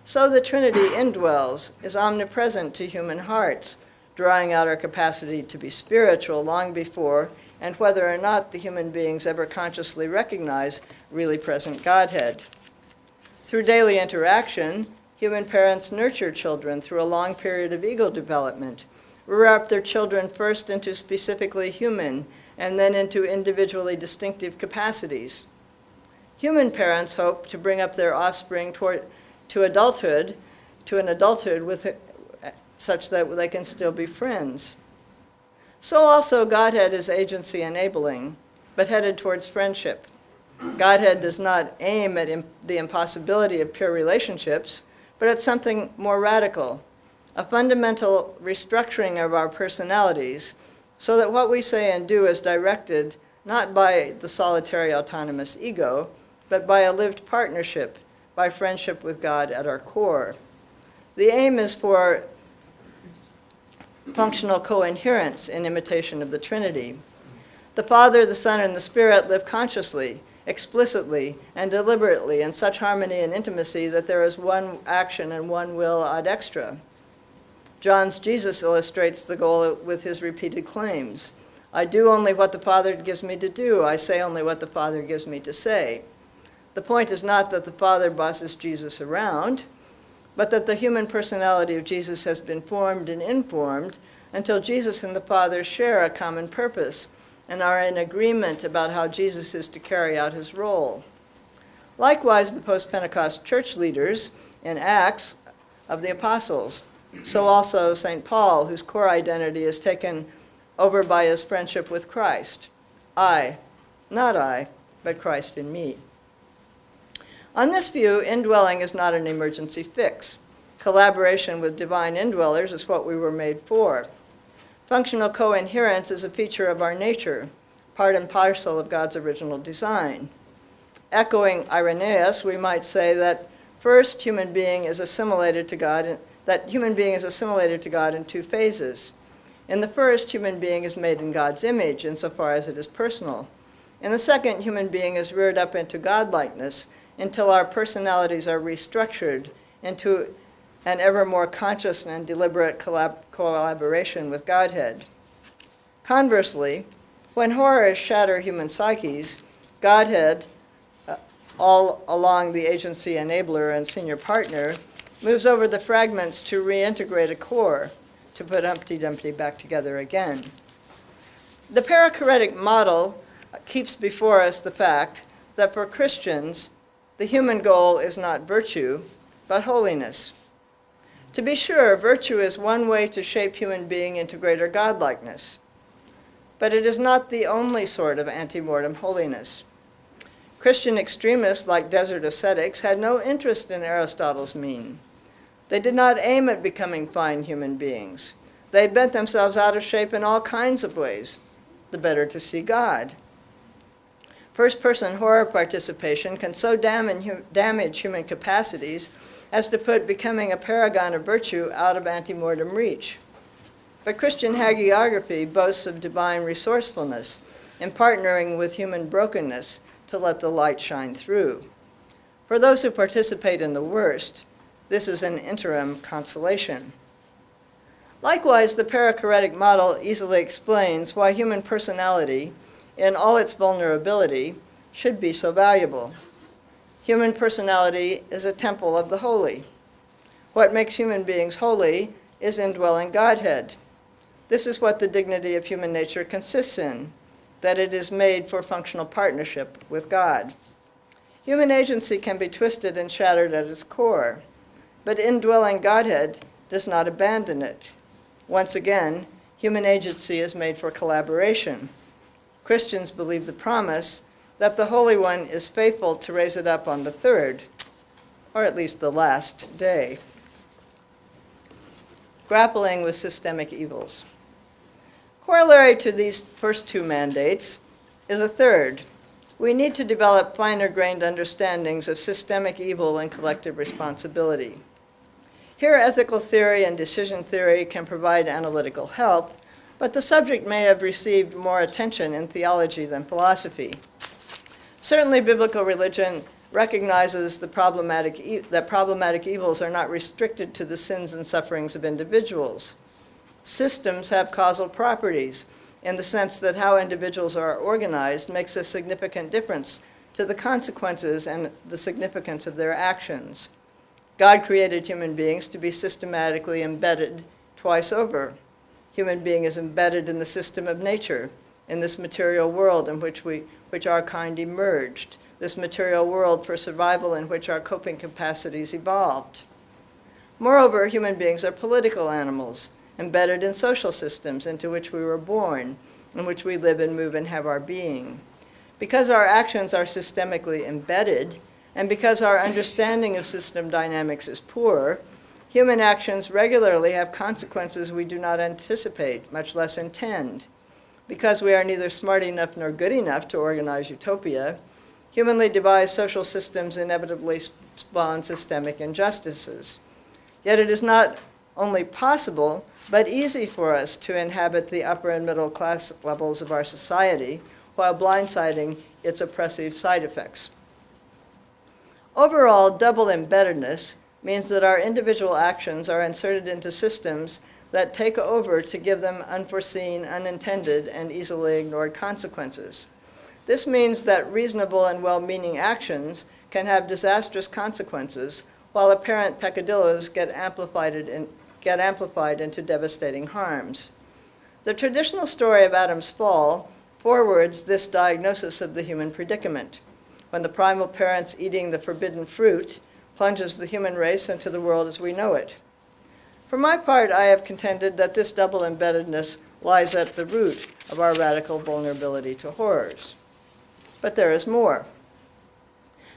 so the Trinity indwells, is omnipresent to human hearts, drawing out our capacity to be spiritual long before and whether or not the human beings ever consciously recognize really present Godhead. Through daily interaction, human parents nurture children through a long period of ego development, rear up their children first into specifically human and then into individually distinctive capacities. Human parents hope to bring up their offspring to an adulthood such that they can still be friends. So also Godhead is agency enabling, but headed towards friendship. Godhead does not aim at the impossibility of pure relationships, but at something more radical, a fundamental restructuring of our personalities, so that what we say and do is directed not by the solitary autonomous ego, but by a lived partnership, by friendship with God at our core. The aim is for functional coherence in imitation of the Trinity. The Father, the Son, and the Spirit live consciously, explicitly, and deliberately in such harmony and intimacy that there is one action and one will ad extra. John's Jesus illustrates the goal with his repeated claims. I do only what the Father gives me to do. I say only what the Father gives me to say. The point is not that the Father bosses Jesus around, but that the human personality of Jesus has been formed and informed until Jesus and the Father share a common purpose and are in agreement about how Jesus is to carry out his role. Likewise, the post-Pentecost church leaders in Acts of the Apostles, so also St. Paul, whose core identity is taken over by his friendship with Christ. I, not I, but Christ in me. On this view, indwelling is not an emergency fix. Collaboration with divine indwellers is what we were made for. Functional coherence is a feature of our nature, part and parcel of God's original design. Echoing Irenaeus, we might say that first, human being is assimilated to God in two phases. In the first, human being is made in God's image insofar as it is personal. In the second, human being is reared up into godlikeness until our personalities are restructured into an ever more conscious and deliberate collaboration with Godhead. Conversely, when horrors shatter human psyches, Godhead, all along the agency enabler and senior partner, moves over the fragments to reintegrate a core, to put Humpty Dumpty back together again. The perichoretic model keeps before us the fact that for Christians, the human goal is not virtue, but holiness. To be sure, virtue is one way to shape human being into greater godlikeness, but it is not the only sort of ante-mortem holiness. Christian extremists like desert ascetics had no interest in Aristotle's mean. They did not aim at becoming fine human beings. They bent themselves out of shape in all kinds of ways, the better to see God. First-person horror participation can so damage human capacities as to put becoming a paragon of virtue out of ante-mortem reach. But Christian hagiography boasts of divine resourcefulness in partnering with human brokenness to let the light shine through. For those who participate in the worst, this is an interim consolation. Likewise, the perichoretic model easily explains why human personality, in all its vulnerability, should be so valuable. Human personality is a temple of the holy. What makes human beings holy is indwelling Godhead. This is what the dignity of human nature consists in, that it is made for functional partnership with God. Human agency can be twisted and shattered at its core, but indwelling Godhead does not abandon it. Once again, human agency is made for collaboration. Christians believe the promise that the Holy One is faithful to raise it up on the third, or at least the last day. Grappling with systemic evils. Corollary to these first two mandates is a third. We need to develop finer-grained understandings of systemic evil and collective responsibility. Here, ethical theory and decision theory can provide analytical help, but the subject may have received more attention in theology than philosophy. Certainly, biblical religion recognizes that problematic evils are not restricted to the sins and sufferings of individuals. Systems have causal properties in the sense that how individuals are organized makes a significant difference to the consequences and the significance of their actions. God created human beings to be systematically embedded twice over. Human being is embedded in the system of nature, in this material world in which our kind emerged, this material world for survival in which our coping capacities evolved. Moreover, human beings are political animals, embedded in social systems into which we were born, in which we live and move and have our being. Because our actions are systemically embedded, and because our understanding of system dynamics is poor, human actions regularly have consequences we do not anticipate, much less intend. Because we are neither smart enough nor good enough to organize utopia, humanly devised social systems inevitably spawn systemic injustices. Yet it is not only possible, but easy for us to inhabit the upper and middle class levels of our society while blindsiding its oppressive side effects. Overall, double embeddedness means that our individual actions are inserted into systems that take over to give them unforeseen, unintended, and easily ignored consequences. This means that reasonable and well-meaning actions can have disastrous consequences, while apparent peccadillos get amplified into devastating harms. The traditional story of Adam's fall forwards this diagnosis of the human predicament, when the primal parents eating the forbidden fruit plunges the human race into the world as we know it. For my part, I have contended that this double embeddedness lies at the root of our radical vulnerability to horrors. But there is more.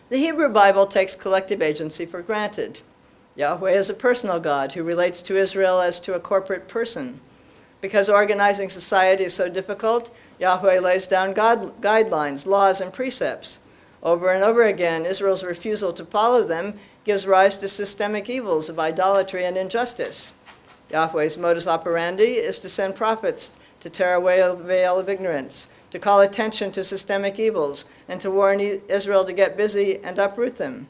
The Hebrew Bible takes collective agency for granted. Yahweh is a personal God who relates to Israel as to a corporate person. Because organizing society is so difficult, Yahweh lays down guidelines, laws, and precepts. Over and over again, Israel's refusal to follow them gives rise to systemic evils of idolatry and injustice. Yahweh's modus operandi is to send prophets to tear away the veil of ignorance, to call attention to systemic evils, and to warn Israel to get busy and uproot them.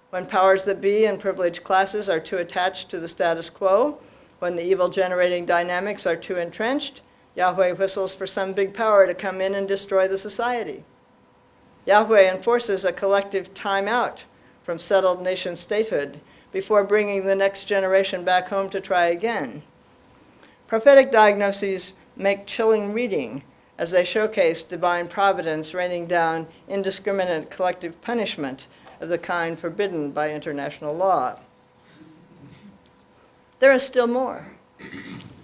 When powers that be and privileged classes are too attached to the status quo, when the evil-generating dynamics are too entrenched, Yahweh whistles for some big power to come in and destroy the society. Yahweh enforces a collective time-out from settled nation statehood before bringing the next generation back home to try again. Prophetic diagnoses make chilling reading as they showcase divine providence raining down indiscriminate collective punishment of the kind forbidden by international law. There is still more.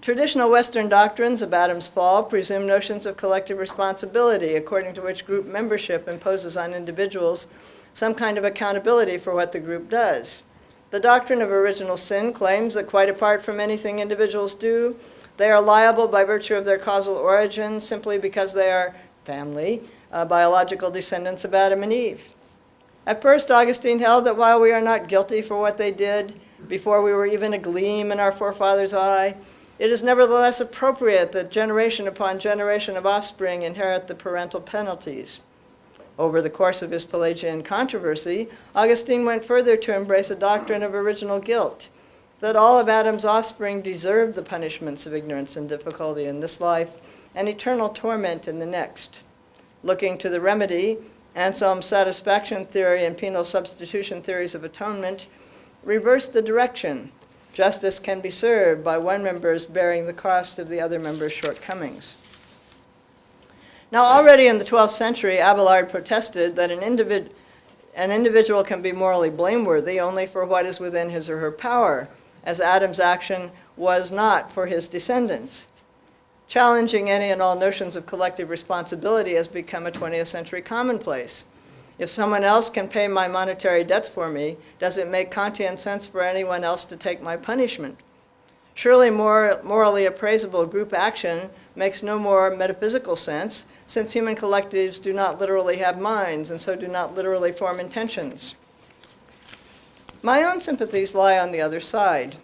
Traditional Western doctrines of Adam's fall presume notions of collective responsibility, according to which group membership imposes on individuals some kind of accountability for what the group does. The doctrine of original sin claims that quite apart from anything individuals do, they are liable by virtue of their causal origin simply because they are family, biological descendants of Adam and Eve. At first, Augustine held that while we are not guilty for what they did before we were even a gleam in our forefathers' eye, it is nevertheless appropriate that generation upon generation of offspring inherit the parental penalties. Over the course of his Pelagian controversy, Augustine went further to embrace a doctrine of original guilt, that all of Adam's offspring deserved the punishments of ignorance and difficulty in this life and eternal torment in the next. Looking to the remedy, Anselm's satisfaction theory and penal substitution theories of atonement reverse the direction. Justice can be served by one member's bearing the cost of the other member's shortcomings. Now, already in the 12th century, Abelard protested that an individual can be morally blameworthy only for what is within his or her power, as Adam's action was not for his descendants. Challenging any and all notions of collective responsibility has become a 20th century commonplace. If someone else can pay my monetary debts for me, does it make Kantian sense for anyone else to take my punishment? Surely morally appraisable group action makes no more metaphysical sense, since human collectives do not literally have minds and so do not literally form intentions. My own sympathies lie on the other side.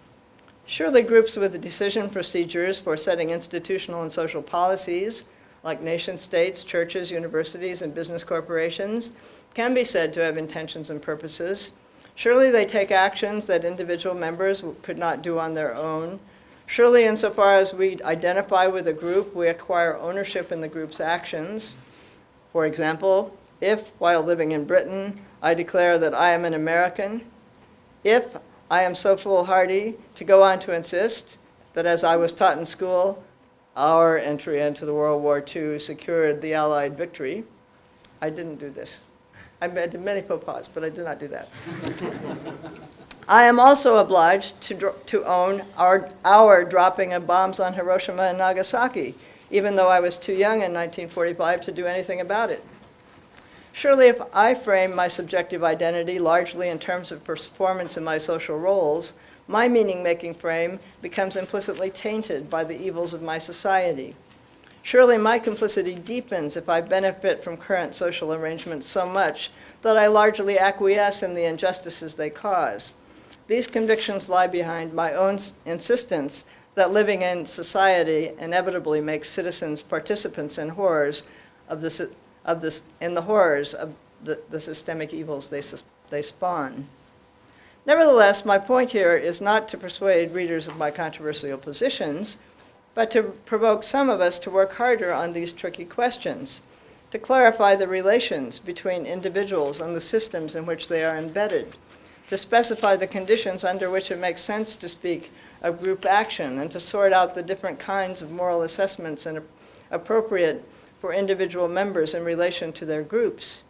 Surely groups with decision procedures for setting institutional and social policies, like nation-states, churches, universities, and business corporations, can be said to have intentions and purposes. Surely they take actions that individual members could not do on their own. Surely insofar as we identify with a group, we acquire ownership in the group's actions. For example, if, while living in Britain, I declare that I am an American, if I am so foolhardy to go on to insist that, as I was taught in school, our entry into the World War II secured the Allied victory, I didn't do this. I did many faux pas, but I did not do that. I am also obliged to own our dropping of bombs on Hiroshima and Nagasaki, even though I was too young in 1945 to do anything about it. Surely if I frame my subjective identity largely in terms of performance in my social roles, my meaning-making frame becomes implicitly tainted by the evils of my society. Surely my complicity deepens if I benefit from current social arrangements so much that I largely acquiesce in the injustices they cause. These convictions lie behind my own insistence that living in society inevitably makes citizens participants in horrors of the systemic evils they spawn. Nevertheless, my point here is not to persuade readers of my controversial positions, but to provoke some of us to work harder on these tricky questions, to clarify the relations between individuals and the systems in which they are embedded, to specify the conditions under which it makes sense to speak of group action, and to sort out the different kinds of moral assessments and appropriate for individual members in relation to their groups.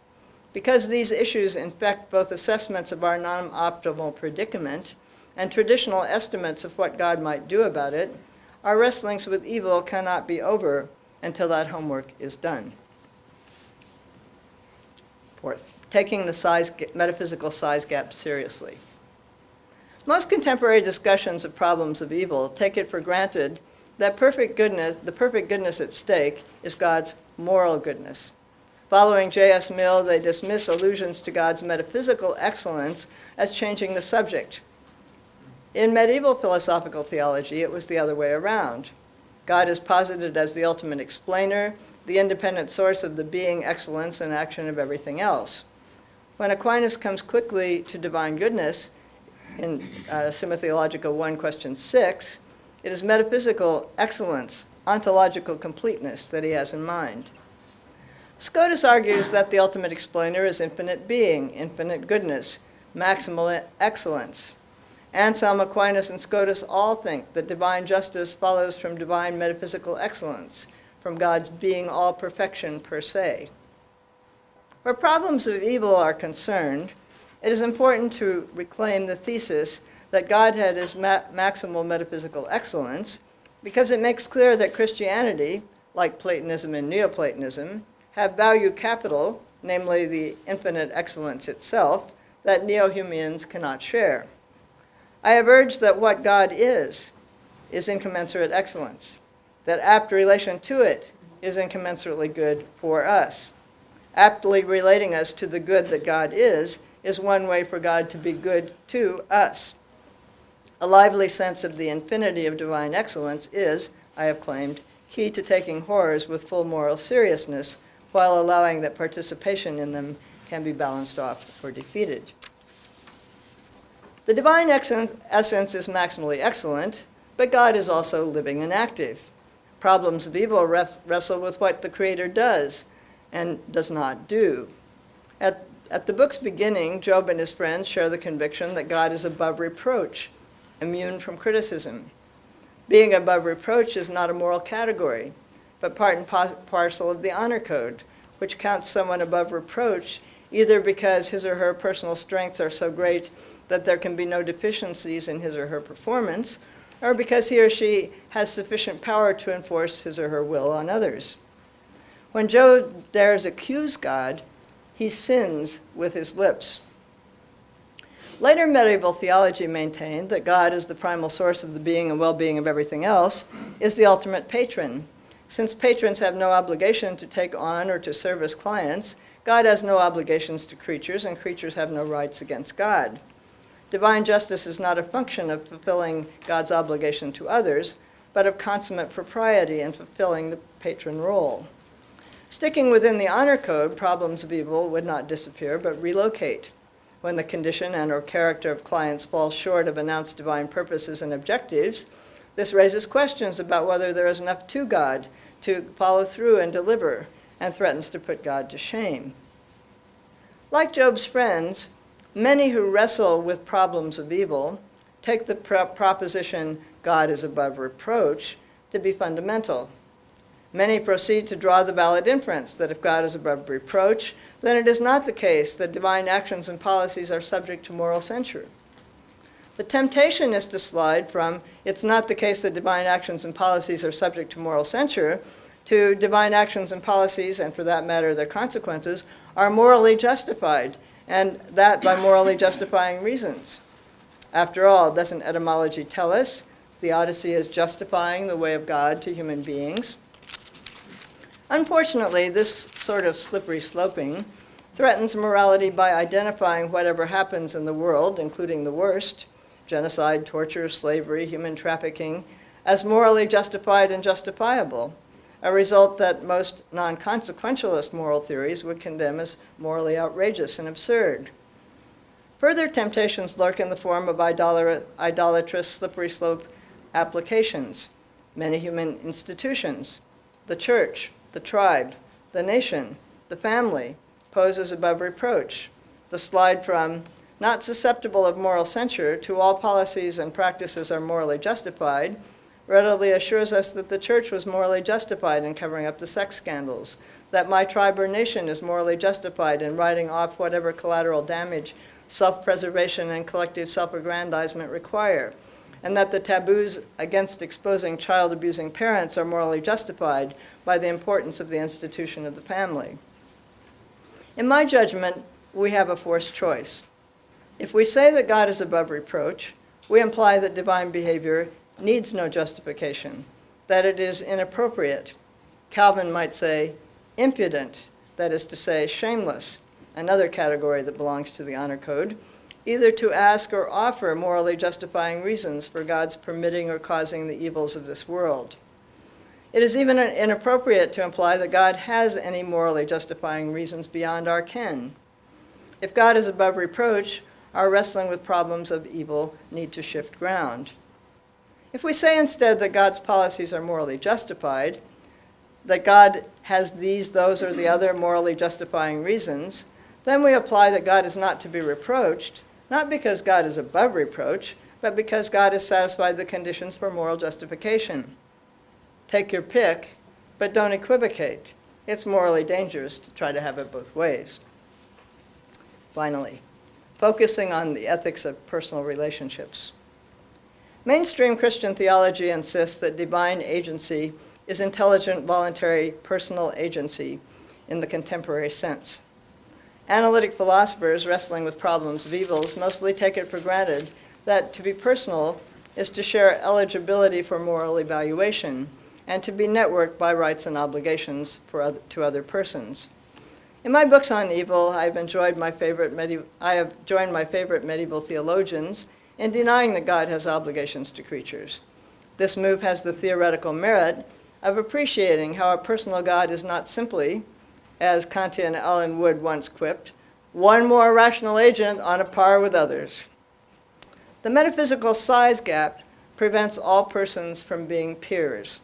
Because these issues infect both assessments of our non-optimal predicament and traditional estimates of what God might do about it, our wrestlings with evil cannot be over until that homework is done. Fourth, taking the metaphysical size gap seriously. Most contemporary discussions of problems of evil take it for granted that the perfect goodness at stake is God's moral goodness. Following J.S. Mill, they dismiss allusions to God's metaphysical excellence as changing the subject. In medieval philosophical theology, it was the other way around. God is posited as the ultimate explainer, the independent source of the being, excellence, and action of everything else. When Aquinas comes quickly to divine goodness, in Summa Theologica 1, question 6, it is metaphysical excellence, ontological completeness that he has in mind. Scotus argues that the ultimate explainer is infinite being, infinite goodness, maximal excellence. Anselm, Aquinas, and Scotus all think that divine justice follows from divine metaphysical excellence, from God's being all perfection per se. Where problems of evil are concerned, it is important to reclaim the thesis that Godhead is maximal metaphysical excellence, because it makes clear that Christianity, like Platonism and Neoplatonism, have value capital, namely the infinite excellence itself, that Neo-Humeans cannot share. I have urged that what God is incommensurate excellence, that apt relation to it is incommensurately good for us. Aptly relating us to the good that God is one way for God to be good to us. A lively sense of the infinity of divine excellence is, I have claimed, key to taking horrors with full moral seriousness, while allowing that participation in them can be balanced off or defeated. The divine essence is maximally excellent, but God is also living and active. Problems of evil wrestle with what the Creator does and does not do. At the book's beginning, Job and his friends share the conviction that God is above reproach, immune from criticism. Being above reproach is not a moral category, but part and parcel of the honor code, which counts someone above reproach either because his or her personal strengths are so great that there can be no deficiencies in his or her performance, or because he or she has sufficient power to enforce his or her will on others. When Job dares accuse God, he sins with his lips. Later medieval theology maintained that God, as the primal source of the being and well-being of everything else, is the ultimate patron. Since patrons have no obligation to take on or to serve as clients, God has no obligations to creatures, and creatures have no rights against God. Divine justice is not a function of fulfilling God's obligation to others, but of consummate propriety in fulfilling the patron role. Sticking within the honor code, problems of evil would not disappear, but relocate. When the condition and or character of clients falls short of announced divine purposes and objectives, this raises questions about whether there is enough to God to follow through and deliver, and threatens to put God to shame. Like Job's friends, many who wrestle with problems of evil take the proposition God is above reproach to be fundamental. Many proceed to draw the valid inference that if God is above reproach, then it is not the case that divine actions and policies are subject to moral censure. The temptation is to slide from, it's not the case that divine actions and policies are subject to moral censure, to divine actions and policies, and for that matter their consequences, are morally justified, and that by morally justifying reasons. After all, doesn't etymology tell us theodicy is justifying the way of God to human beings? Unfortunately, this sort of slippery sloping threatens morality by identifying whatever happens in the world, including the worst, genocide, torture, slavery, human trafficking, as morally justified and justifiable, a result that most non-consequentialist moral theories would condemn as morally outrageous and absurd. Further temptations lurk in the form of idolatrous slippery slope applications. Many human institutions, the church, the tribe, the nation, the family, pose as above reproach. The slide from not susceptible of moral censure to all policies and practices are morally justified readily assures us that the church was morally justified in covering up the sex scandals, that my tribe or nation is morally justified in writing off whatever collateral damage self-preservation and collective self-aggrandizement require, and that the taboos against exposing child-abusing parents are morally justified by the importance of the institution of the family. In my judgment, we have a forced choice. If we say that God is above reproach, we imply that divine behavior needs no justification, that it is inappropriate. Calvin might say impudent, that is to say shameless, another category that belongs to the honor code, either to ask or offer morally justifying reasons for God's permitting or causing the evils of this world. It is even inappropriate to imply that God has any morally justifying reasons beyond our ken. If God is above reproach, our wrestling with problems of evil need to shift ground. If we say instead that God's policies are morally justified, that God has these, those, or the other morally justifying reasons, then we apply that God is not to be reproached, not because God is above reproach, but because God has satisfied the conditions for moral justification. Take your pick, but don't equivocate. It's morally dangerous to try to have it both ways. Finally, focusing on the ethics of personal relationships. Mainstream Christian theology insists that divine agency is intelligent, voluntary, personal agency in the contemporary sense. Analytic philosophers wrestling with problems of evils mostly take it for granted that to be personal is to share eligibility for moral evaluation and to be networked by rights and obligations to other persons. In my books on evil, I have joined my favorite medieval theologians in denying that God has obligations to creatures. This move has the theoretical merit of appreciating how a personal God is not simply, as Kantian Alan Wood once quipped, one more rational agent on a par with others. The metaphysical size gap prevents all persons from being peers.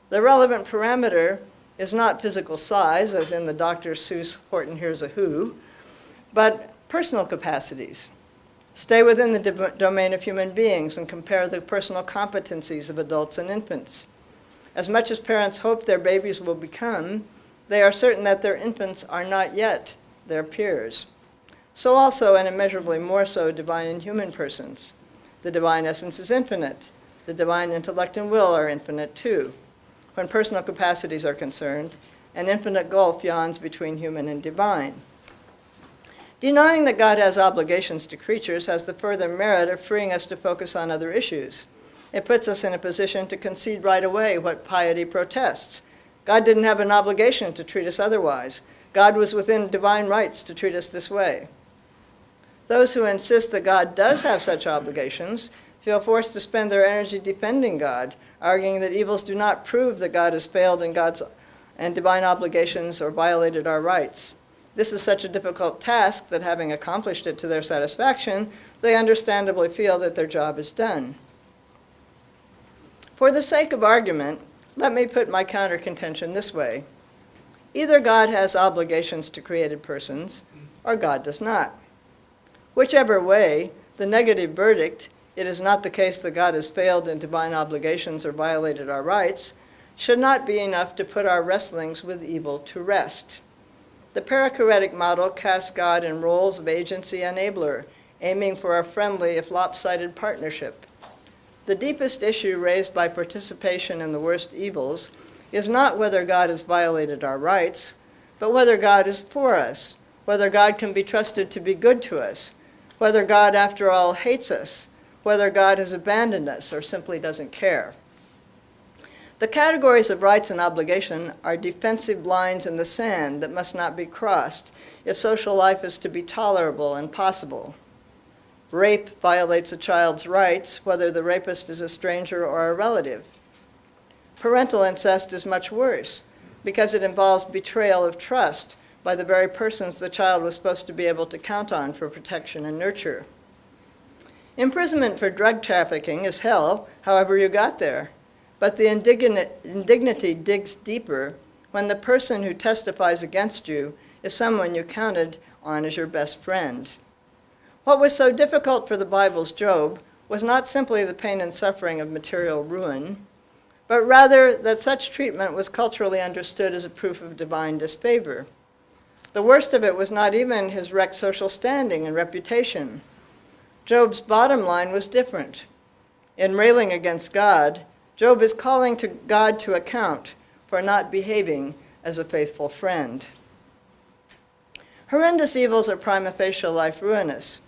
The relevant parameter is not physical size, as in the Dr. Seuss Horton Hears a Who, but personal capacities. Stay within the domain of human beings and compare the personal competencies of adults and infants. As much as parents hope their babies will become, they are certain that their infants are not yet their peers. So also, and immeasurably more so, divine and human persons. The divine essence is infinite. The divine intellect and will are infinite too. When personal capacities are concerned, an infinite gulf yawns between human and divine. Denying that God has obligations to creatures has the further merit of freeing us to focus on other issues. It puts us in a position to concede right away what piety protests. God didn't have an obligation to treat us otherwise. God was within divine rights to treat us this way. Those who insist that God does have such obligations feel forced to spend their energy defending God, arguing that evils do not prove that God has failed in God's and divine obligations or violated our rights. This is such a difficult task that, having accomplished it to their satisfaction, they understandably feel that their job is done. For the sake of argument, let me put my counter-contention this way. Either God has obligations to created persons, or God does not. Whichever way, the negative verdict, it is not the case that God has failed in divine obligations or violated our rights, should not be enough to put our wrestlings with evil to rest. The perichoretic model casts God in roles of agency enabler, aiming for a friendly, if lopsided, partnership. The deepest issue raised by participation in the worst evils is not whether God has violated our rights, but whether God is for us, whether God can be trusted to be good to us, whether God, after all, hates us, whether God has abandoned us or simply doesn't care. The categories of rights and obligation are defensive lines in the sand that must not be crossed if social life is to be tolerable and possible. Rape violates a child's rights, whether the rapist is a stranger or a relative. Parental incest is much worse because it involves betrayal of trust by the very persons the child was supposed to be able to count on for protection and nurture. Imprisonment for drug trafficking is hell, however you got there. But the indignity digs deeper when the person who testifies against you is someone you counted on as your best friend. What was so difficult for the Bible's Job was not simply the pain and suffering of material ruin, but rather that such treatment was culturally understood as a proof of divine disfavor. The worst of it was not even his wrecked social standing and reputation. Job's bottom line was different. In railing against God, Job is calling to God to account for not behaving as a faithful friend. Horrendous evils are prima facie life ruinous.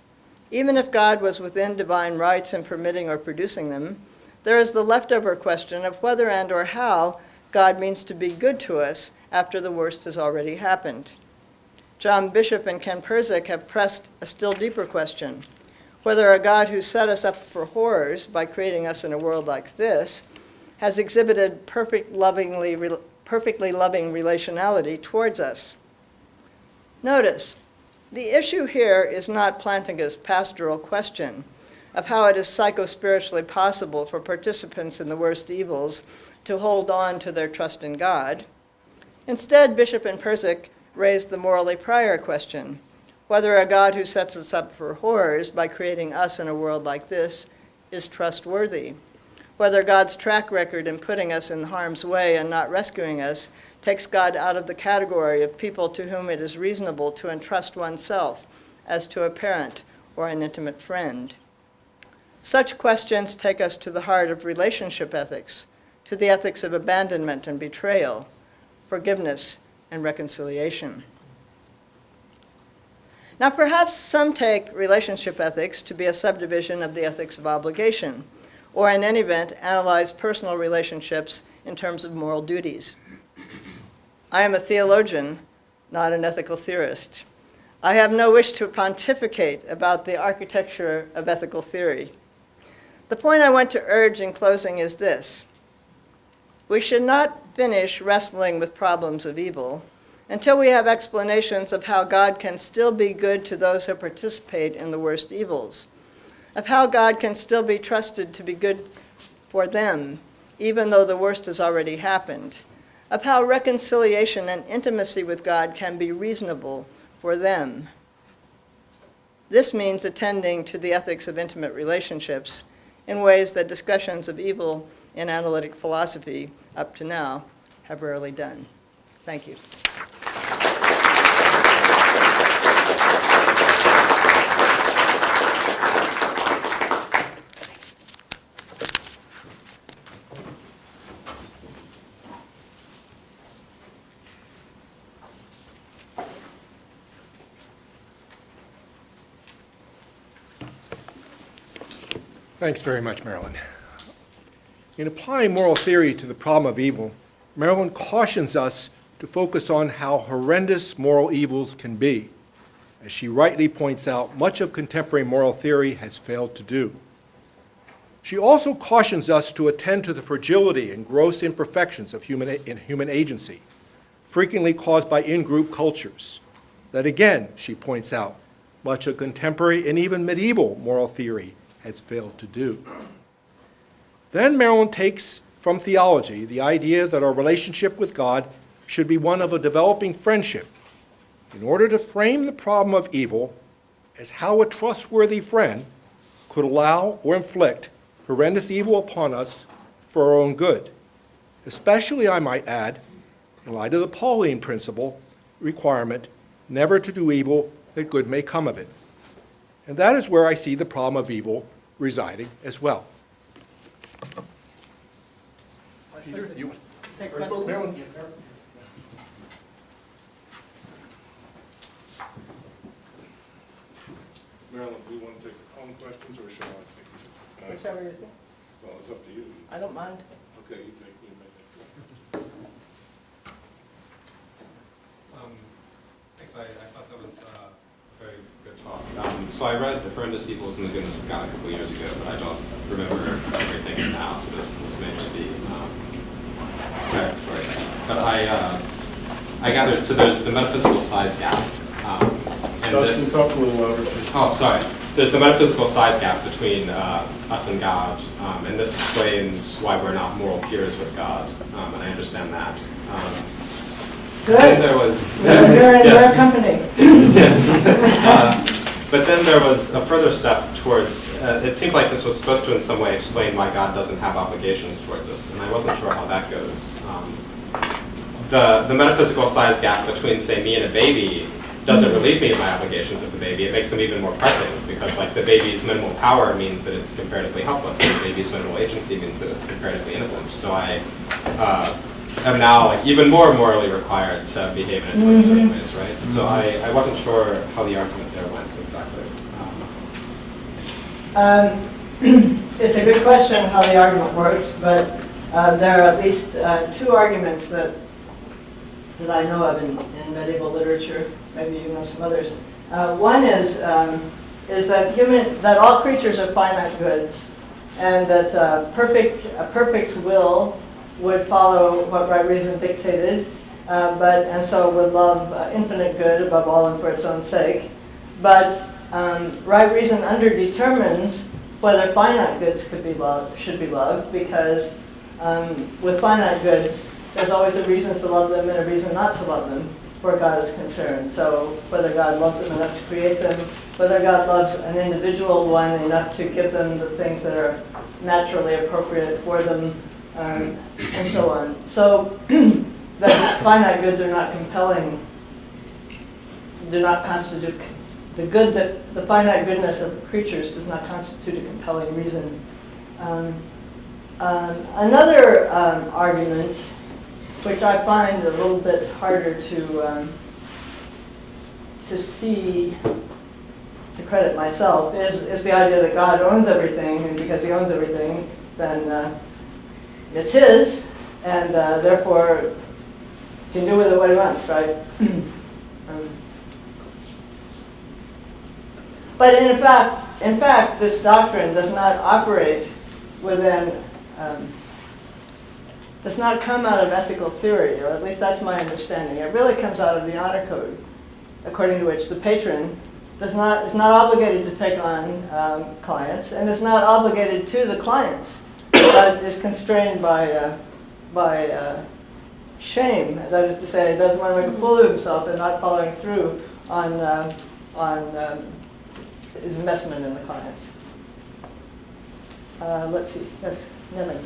Even if God was within divine rights in permitting or producing them, there is the leftover question of whether and or how God means to be good to us after the worst has already happened. John Bishop and Ken Persick have pressed a still deeper question, whether a God who set us up for horrors by creating us in a world like this has exhibited perfectly loving relationality towards us. Notice, the issue here is not Plantinga's pastoral question of how it is psycho-spiritually possible for participants in the worst evils to hold on to their trust in God. Instead, Bishop and Persick raised the morally prior question, whether a God who sets us up for horrors by creating us in a world like this is trustworthy, whether God's track record in putting us in harm's way and not rescuing us takes God out of the category of people to whom it is reasonable to entrust oneself as to a parent or an intimate friend? Such questions take us to the heart of relationship ethics, to the ethics of abandonment and betrayal, forgiveness and reconciliation. Now, perhaps some take relationship ethics to be a subdivision of the ethics of obligation, or in any event, analyze personal relationships in terms of moral duties. I am a theologian, not an ethical theorist. I have no wish to pontificate about the architecture of ethical theory. The point I want to urge in closing is this: we should not finish wrestling with problems of evil until we have explanations of how God can still be good to those who participate in the worst evils, of how God can still be trusted to be good for them, even though the worst has already happened, of how reconciliation and intimacy with God can be reasonable for them. This means attending to the ethics of intimate relationships in ways that discussions of evil in analytic philosophy up to now have rarely done. Thank you. Thanks very much, Marilyn. In applying moral theory to the problem of evil, Marilyn cautions us to focus on how horrendous moral evils can be. As she rightly points out, much of contemporary moral theory has failed to do. She also cautions us to attend to the fragility and gross imperfections of human agency, frequently caused by in-group cultures. That again, she points out, much of contemporary and even medieval moral theory has failed to do. Then Marilyn takes from theology the idea that our relationship with God should be one of a developing friendship in order to frame the problem of evil as how a trustworthy friend could allow or inflict horrendous evil upon us for our own good, especially, I might add, in light of the Pauline principle requirement never to do evil that good may come of it. And that is where I see the problem of evil residing as well. Peter, you Take questions. Marilyn? Marilyn, do you want to take your own questions, or shall I take it? Whichever you think. Well, it's up to you. I don't mind. Okay, you make it. Thanks. I thought that was a very good talk. So I read The Horrendous Evils and the Goodness of God a couple of years ago, but I don't remember everything now, so this may just be but I gathered, so there's the metaphysical size gap. And Dustin, talk a little louder, please. Oh, sorry. There's the metaphysical size gap between us and God, and this explains why we're not moral peers with God, and I understand that. Good. Then there was... You're in their company. Yes. But then there was a further step towards, it seemed like this was supposed to in some way explain why God doesn't have obligations towards us, and I wasn't sure how that goes. The metaphysical size gap between, say, me and a baby doesn't relieve me of my obligations of the baby. It makes them even more pressing, because like the baby's minimal power means that it's comparatively helpless, and the baby's minimal agency means that it's comparatively innocent. So I am now like even more morally required to behave in certain ways, right? So I wasn't sure how the argument there went exactly. It's a good question how the argument works, but there are at least two arguments that I know of in medieval literature. Maybe you know some others. One is that all creatures are finite goods, and that a perfect will would follow what right reason dictated, and so would love infinite good above all and for its own sake. But right reason underdetermines whether finite goods should be loved, because with finite goods, there's always a reason to love them and a reason not to love them where God is concerned. So whether God loves them enough to create them, whether God loves an individual one enough to give them the things that are naturally appropriate for them, and so on. So that finite goods are not compelling, do not constitute the good that the finite goodness of creatures does not constitute a compelling reason. Another argument, which I find a little bit harder to see, to credit myself, is the idea that God owns everything, and because he owns everything, then it's his, and therefore he can do with it what he wants, right? But in fact, this doctrine does not operate within, does not come out of ethical theory, or at least that's my understanding. It really comes out of the honor code, according to which the patron is not obligated to take on clients, and is not obligated to the clients, but is constrained by shame. That is to say, doesn't want to make a fool of himself and not following through on his investment in the clients. Let's see. Yes, Nevin.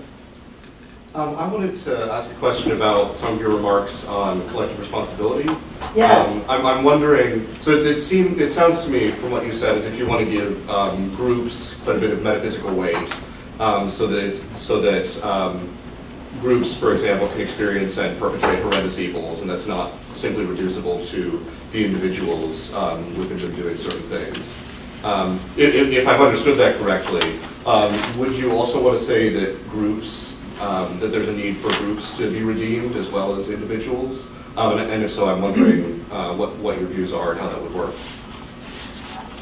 I wanted to ask a question about some of your remarks on collective responsibility. Yes. I'm wondering, so it sounds to me from what you said as if you want to give groups quite a bit of metaphysical weight, so that groups, for example, can experience and perpetrate horrendous evils, and that's not simply reducible to the individuals within them doing certain things. If I've understood that correctly, would you also want to say that groups, that there's a need for groups to be redeemed as well as individuals? And if so, I'm wondering what your views are and how that would work.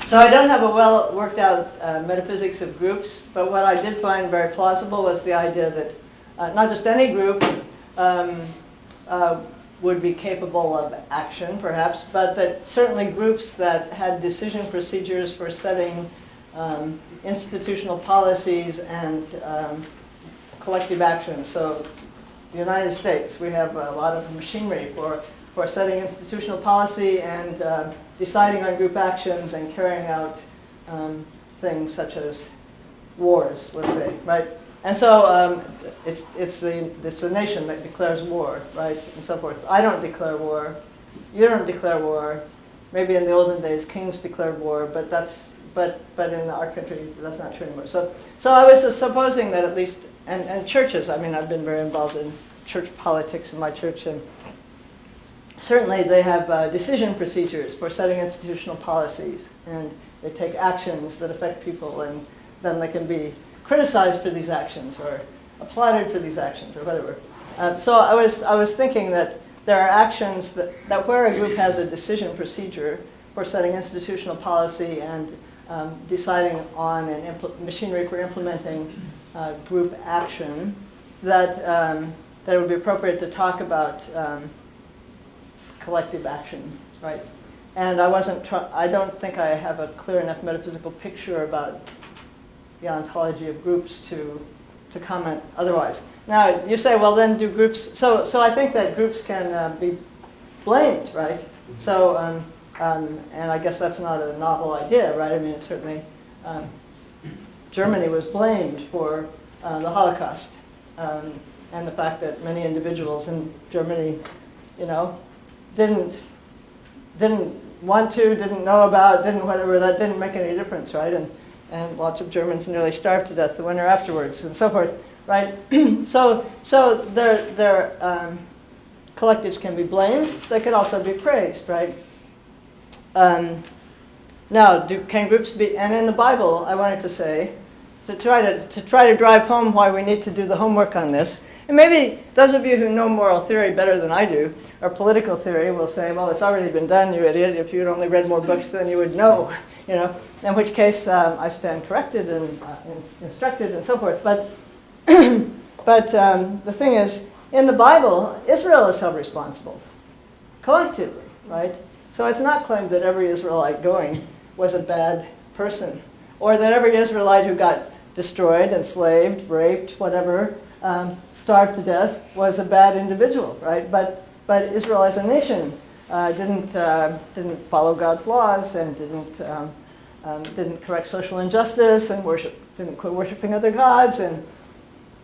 So I don't have a well worked out metaphysics of groups, but what I did find very plausible was the idea that not just any group would be capable of action, perhaps, but that certainly groups that had decision procedures for setting institutional policies and collective action. So the United States, we have a lot of machinery for setting institutional policy and deciding on group actions and carrying out things such as wars, let's say, right? And so it's the nation that declares war, right, and so forth. I don't declare war. You don't declare war. Maybe in the olden days, kings declared war, but in our country, that's not true anymore. So I was supposing that at least, and churches, I mean, I've been very involved in church politics in my church, and certainly they have decision procedures for setting institutional policies, and they take actions that affect people, and then they can be criticized for these actions or applauded for these actions or whatever. So I was thinking that there are actions that where a group has a decision procedure for setting institutional policy and deciding on machinery for implementing group action, that it would be appropriate to talk about collective action, right? And I don't think I have a clear enough metaphysical picture about the ontology of groups to comment otherwise. Now, you say, well, then do groups, so I think that groups can be blamed, right? So, and I guess that's not a novel idea, right? I mean, certainly Germany was blamed for the Holocaust and the fact that many individuals in Germany, you know, didn't want to, didn't know about, didn't whatever, that didn't make any difference, right? And lots of Germans nearly starved to death the winter afterwards, and so forth, right? so their collectives can be blamed. They can also be praised, right? Now, can groups be? And in the Bible, I wanted to say, to try to drive home why we need to do the homework on this. And maybe those of you who know moral theory better than I do, or political theory, will say, well, it's already been done, you idiot. If you'd only read more books, then you would know, you know. In which case, I stand corrected and instructed and so forth. But the thing is, in the Bible, Israel is held responsible, collectively, right? So it's not claimed that every Israelite going was a bad person, or that every Israelite who got destroyed, enslaved, raped, whatever, starved to death was a bad individual, right? But Israel as a nation didn't follow God's laws and didn't correct social injustice and didn't quit worshiping other gods. And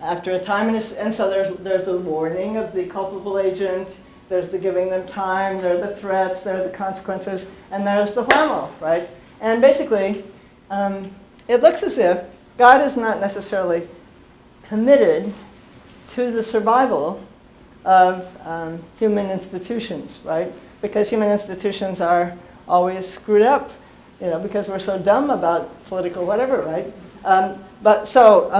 after a time, and so there's a warning of the culpable agent, there's the giving them time, there are the threats, there are the consequences, and there's the whammo, right? And basically, it looks as if God is not necessarily committed to the survival of human institutions, right? Because human institutions are always screwed up, because we're so dumb about political whatever, right? So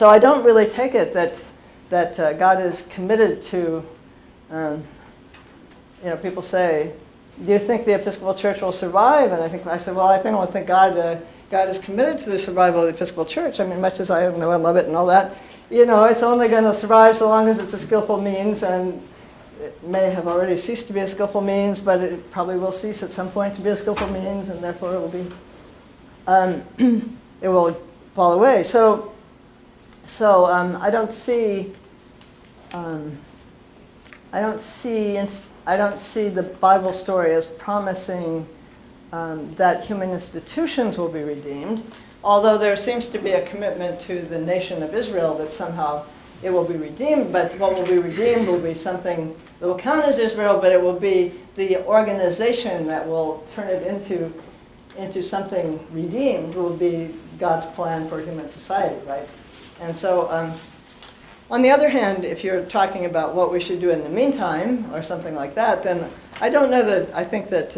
I don't really take it that God is committed to. People say, "Do you think the Episcopal Church will survive?" And I said, "Well, I don't think God is committed to the survival of the Episcopal Church. I mean, much as I know and love it and all that, it's only going to survive so long as it's a skillful means, and it may have already ceased to be a skillful means, but it probably will cease at some point to be a skillful means, and therefore it will be, it will fall away." So I don't see the Bible story as promising that human institutions will be redeemed, although there seems to be a commitment to the nation of Israel that somehow it will be redeemed, but what will be redeemed will be something that will count as Israel, but it will be the organization that will turn it into something redeemed will be God's plan for human society, right? And so, on the other hand, if you're talking about what we should do in the meantime, or something like that, then I don't know that I think that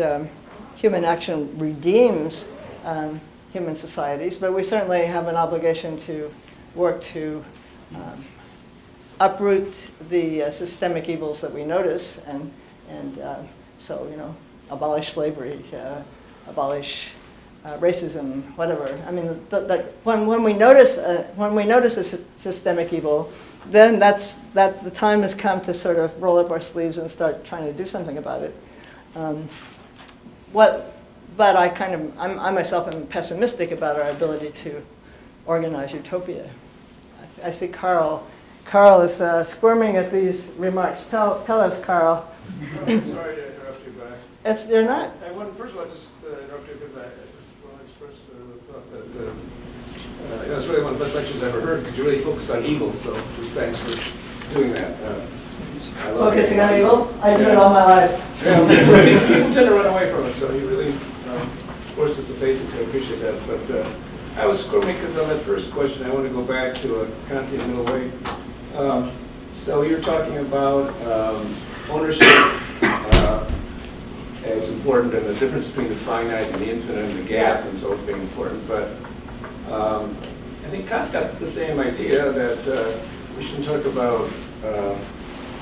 human action redeems human societies, but we certainly have an obligation to work to uproot the systemic evils that we notice, and so abolish slavery, abolish racism, whatever. I mean, when we notice a systemic evil, then the time has come to sort of roll up our sleeves and start trying to do something about it. But I myself am pessimistic about our ability to organize utopia. I see Carl. Carl is squirming at these remarks. Tell us, Carl. Sorry to interrupt you, but You're not. first of all, just interrupt you because I just want to express the thought that it's really one of the best lectures I've ever heard because you really focused on evil. So just thanks for doing that. I love Focusing on evil? I do it all my life. Yeah, people tend to run away from it, so you really force us to face it. So I appreciate that. But I was squirming because on that first question, I want to go back to a Kantian middle way. So you're talking about ownership as important, and the difference between the finite and the infinite, and the gap, and so forth being important. But I think Kant's got the same idea that we shouldn't talk about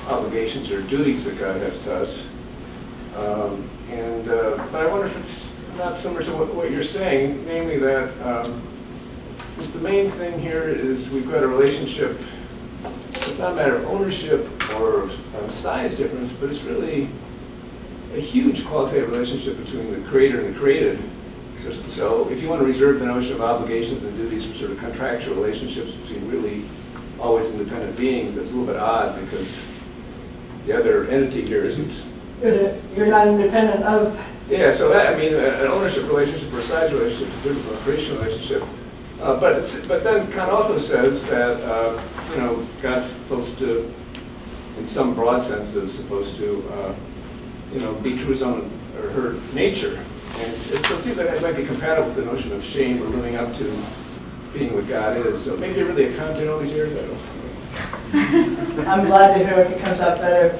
obligations or duties that God has to us. But I wonder if it's not similar to what you're saying, namely that since the main thing here is we've got a relationship, it's not a matter of ownership or size difference, but it's really a huge qualitative relationship between the creator and the created. So if you want to reserve the notion of obligations and duties for sort of contractual relationships between really always independent beings, that's a little bit odd because the other entity here isn't. You're not independent of. Yeah, so that, I mean, an ownership relationship or a size relationship is different from a creation relationship. But then Kant also says that God's supposed to, in some broad sense, is supposed to be true to his own or her nature. And so it seems like that might be compatible with the notion of shame or living up to being what God is. So maybe really a Kant in all these years. I don't know. I'm glad to hear if it comes out better.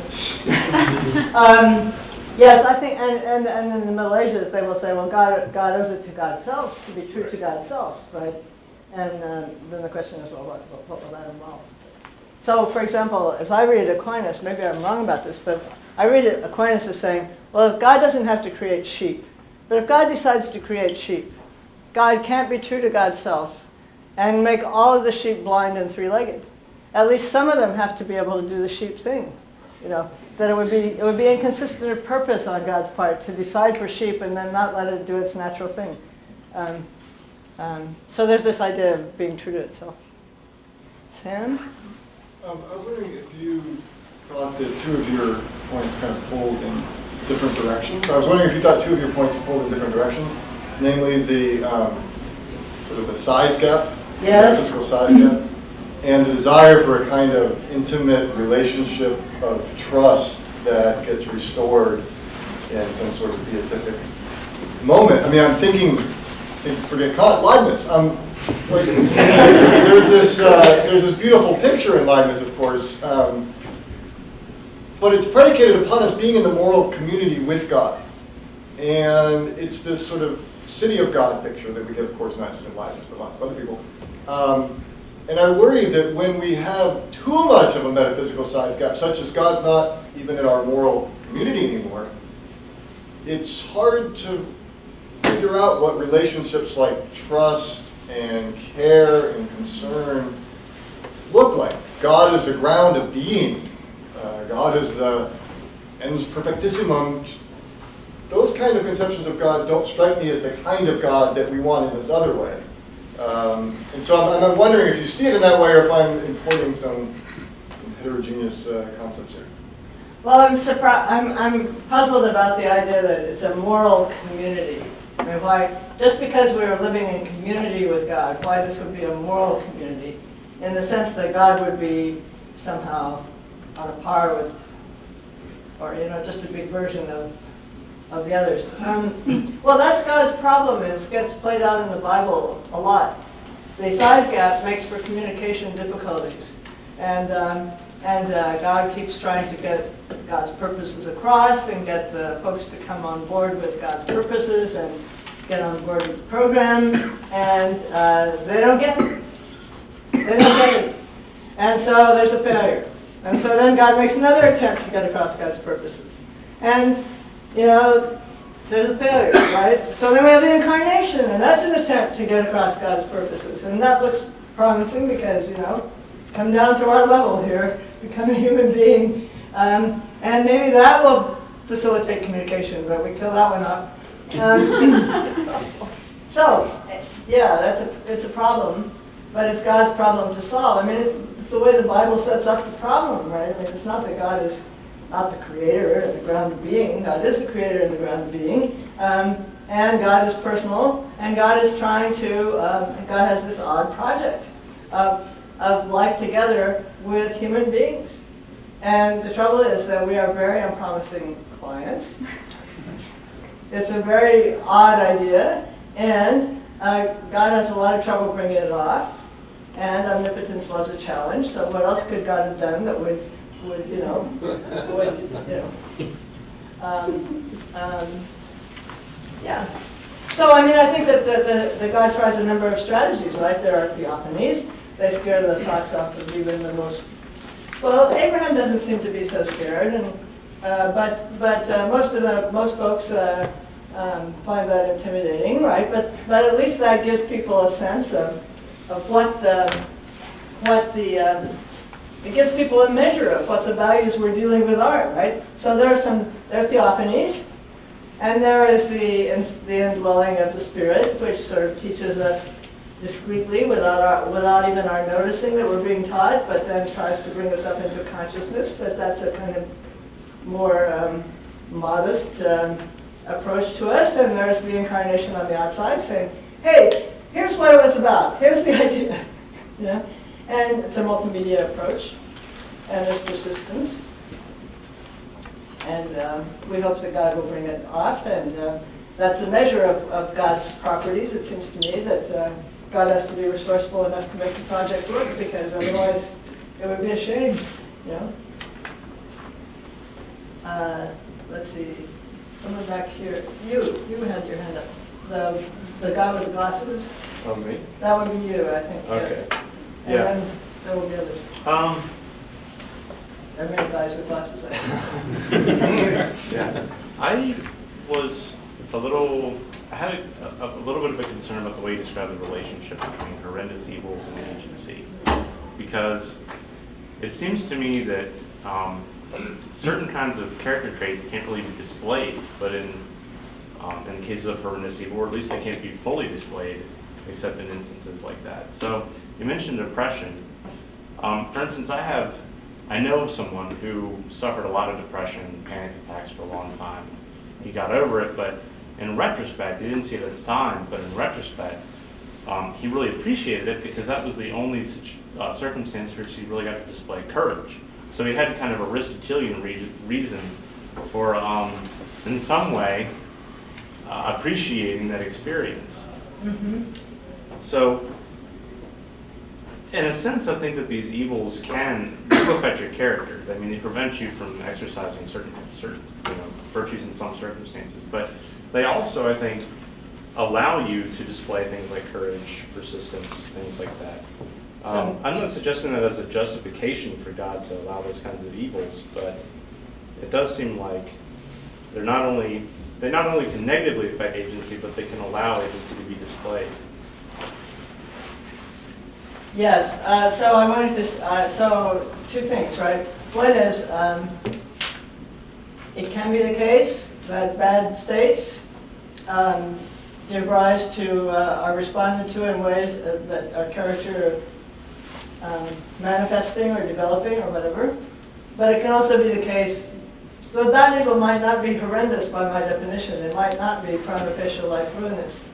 Yes, I think, and in the Middle Ages they will say, well, God owes it to God's self to be true to God's self, right? And then the question is, well, what will that involve? So, for example, as I read Aquinas, maybe I'm wrong about this, but I read Aquinas as saying, well, if God doesn't have to create sheep, but if God decides to create sheep, God can't be true to God's self and make all of the sheep blind and three-legged. At least some of them have to be able to do the sheep thing, that it would be inconsistent of purpose on God's part to decide for sheep and then not let it do its natural thing. So there's this idea of being true to itself. Sam? I was wondering if you thought that two of your points kind of pulled in different directions. I was wondering if you thought two of your points pulled in different directions, namely the sort of the size gap, yes, the physical size gap, and the desire for a kind of intimate relationship of trust that gets restored in some sort of beatific moment. I mean, I'm thinking, forget Kant, Leibniz. Like, there's this beautiful picture in Leibniz, of course, but it's predicated upon us being in the moral community with God. And it's this sort of city of God picture that we get, of course, not just in Leibniz, but lots of other people. And I worry that when we have too much of a metaphysical size gap, such as God's not even in our moral community anymore, it's hard to figure out what relationships like trust and care and concern look like. God is the ground of being. God is the ens perfectissimum. Those kind of conceptions of God don't strike me as the kind of God that we want in this other way. And so I'm wondering if you see it in that way, or if I'm importing some heterogeneous concepts here. Well, I'm puzzled about the idea that it's a moral community. I mean, why, just because we are living in community with God, why this would be a moral community, in the sense that God would be somehow on a par with, or just a big version of the others. Well, that's God's problem. It gets played out in the Bible a lot. The size gap makes for communication difficulties, and God keeps trying to get God's purposes across and get the folks to come on board with God's purposes and get on board with the program, and they don't get it. They don't get it. And so there's a failure. And so then God makes another attempt to get across God's purposes. And, there's a failure, right? So then we have the incarnation, and that's an attempt to get across God's purposes. And that looks promising because, come down to our level here, become a human being. And maybe that will facilitate communication, but we kill that one off. So, yeah, it's a problem, but it's God's problem to solve. I mean, it's the way the Bible sets up the problem, right? I mean, it's not that God is not the creator and the ground of being. God is the creator and the ground of being. And God is personal, and God is trying to, God has this odd project of life together with human beings. And the trouble is that we are very unpromising clients. It's a very odd idea, and God has a lot of trouble bringing it off, and omnipotence loves a challenge, so what else could God have done that would yeah. So, I mean, I think that the God tries a number of strategies, right? There are theophanies. They scare the socks off of even the most. Well, Abraham doesn't seem to be so scared, and but most folks find that intimidating, right? But at least that gives people a sense of what it gives people a measure of what the values we're dealing with are, right? So there are theophanies, and there is the indwelling of the Spirit, which sort of teaches us discreetly without even our noticing that we're being taught, but then tries to bring us up into consciousness. But that's a kind of more modest approach to us. And there's the incarnation on the outside saying, hey, here's what it was about. Here's the idea. And it's a multimedia approach, and there's persistence. And we hope that God will bring it off, and that's a measure of God's properties. It seems to me that God has to be resourceful enough to make the project work, because otherwise it would be a shame, Let's see, someone back here. You had your hand up. The guy with the glasses? Oh, me? That would be you, I think. Okay. And then there will be others. There are many guys with glasses, I think. Yeah. I had a little bit of a concern about the way you describe the relationship between horrendous evils and agency, because it seems to me that certain kinds of character traits can't really be displayed, but in cases of horrendous evil, or at least they can't be fully displayed, except in instances like that. So you mentioned depression. For instance, I know someone who suffered a lot of depression and panic attacks for a long time. He got over it, but in retrospect, he didn't see it at the time, but in retrospect, he really appreciated it because that was the only circumstance in which he really got to display courage. So he had kind of Aristotelian reason for, in some way, appreciating that experience. So, in a sense, I think that these evils can affect your character. I mean, they prevent you from exercising certain virtues in some circumstances, but they also, I think, allow you to display things like courage, persistence, things like that. I'm not suggesting that as a justification for God to allow those kinds of evils, but it does seem like they not only can negatively affect agency, but they can allow agency to be displayed. Yes, so I wanted to, so two things, right? One is, it can be the case that bad states give rise to, are responded to in ways that our character manifesting or developing or whatever. But it can also be the case, so that evil might not be horrendous by my definition. It might not be prima facie life ruinous.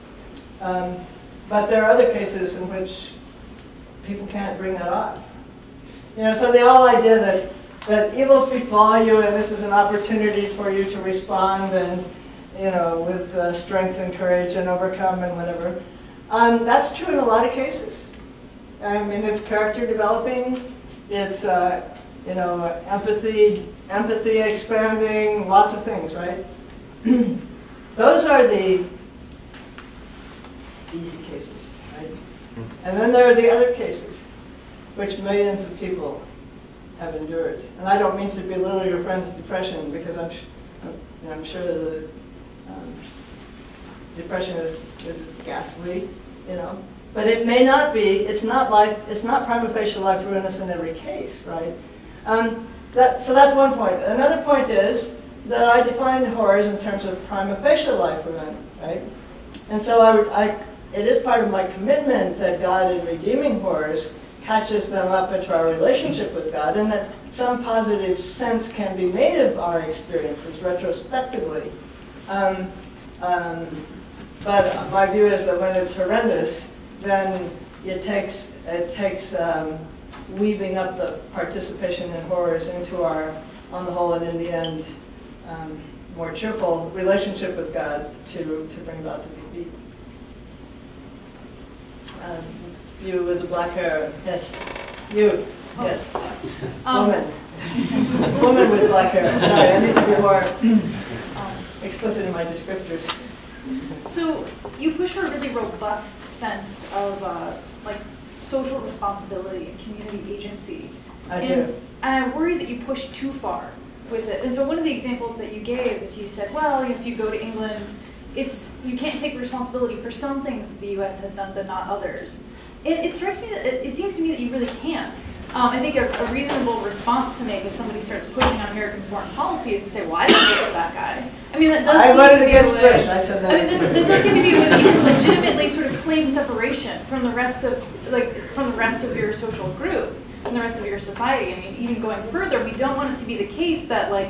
But there are other cases in which people can't bring that off. You know, so the whole idea that evils befall you and this is an opportunity for you to respond and, you know, with strength and courage and overcome and whatever, that's true in a lot of cases. I mean, it's character developing, it's, you know, empathy expanding, lots of things, right? Those are the easy cases, right? And then there are the other cases, which millions of people have endured. And I don't mean to belittle your friend's depression, because I'm sure the depression is ghastly, you know. But it may not be. It's not prima facie life ruinous in every case, right? So that's one point. Another point is that I define horrors in terms of prima facie life ruin, right? And so it is part of my commitment that God, in redeeming horrors, catches them up into our relationship with God, and that some positive sense can be made of our experiences retrospectively. But my view is that when it's horrendous, then it takes weaving up the participation in horrors into our, on the whole and in the end, more cheerful relationship with God to bring about the defeat. You with the black hair, yes. You, yes. Woman with black hair. Sorry, I need to be more explicit in my descriptors. So you push for a really robust sense of like social responsibility and community agency. I do. And I worry that you push too far with it. And so one of the examples that you gave is you said, well, if you go to England, you can't take responsibility for some things that the U.S. has done, but not others. It strikes me that it seems to me that you really can. I think a reasonable response to make if somebody starts pushing on American foreign policy is to say, why did you vote for that guy? I mean, that does I seem voted to be against a way. Bush. I said that. I mean, that does seem to be a way that you can legitimately sort of claim separation from the rest of, your social group and the rest of your society. I mean, even going further, we don't want it to be the case that like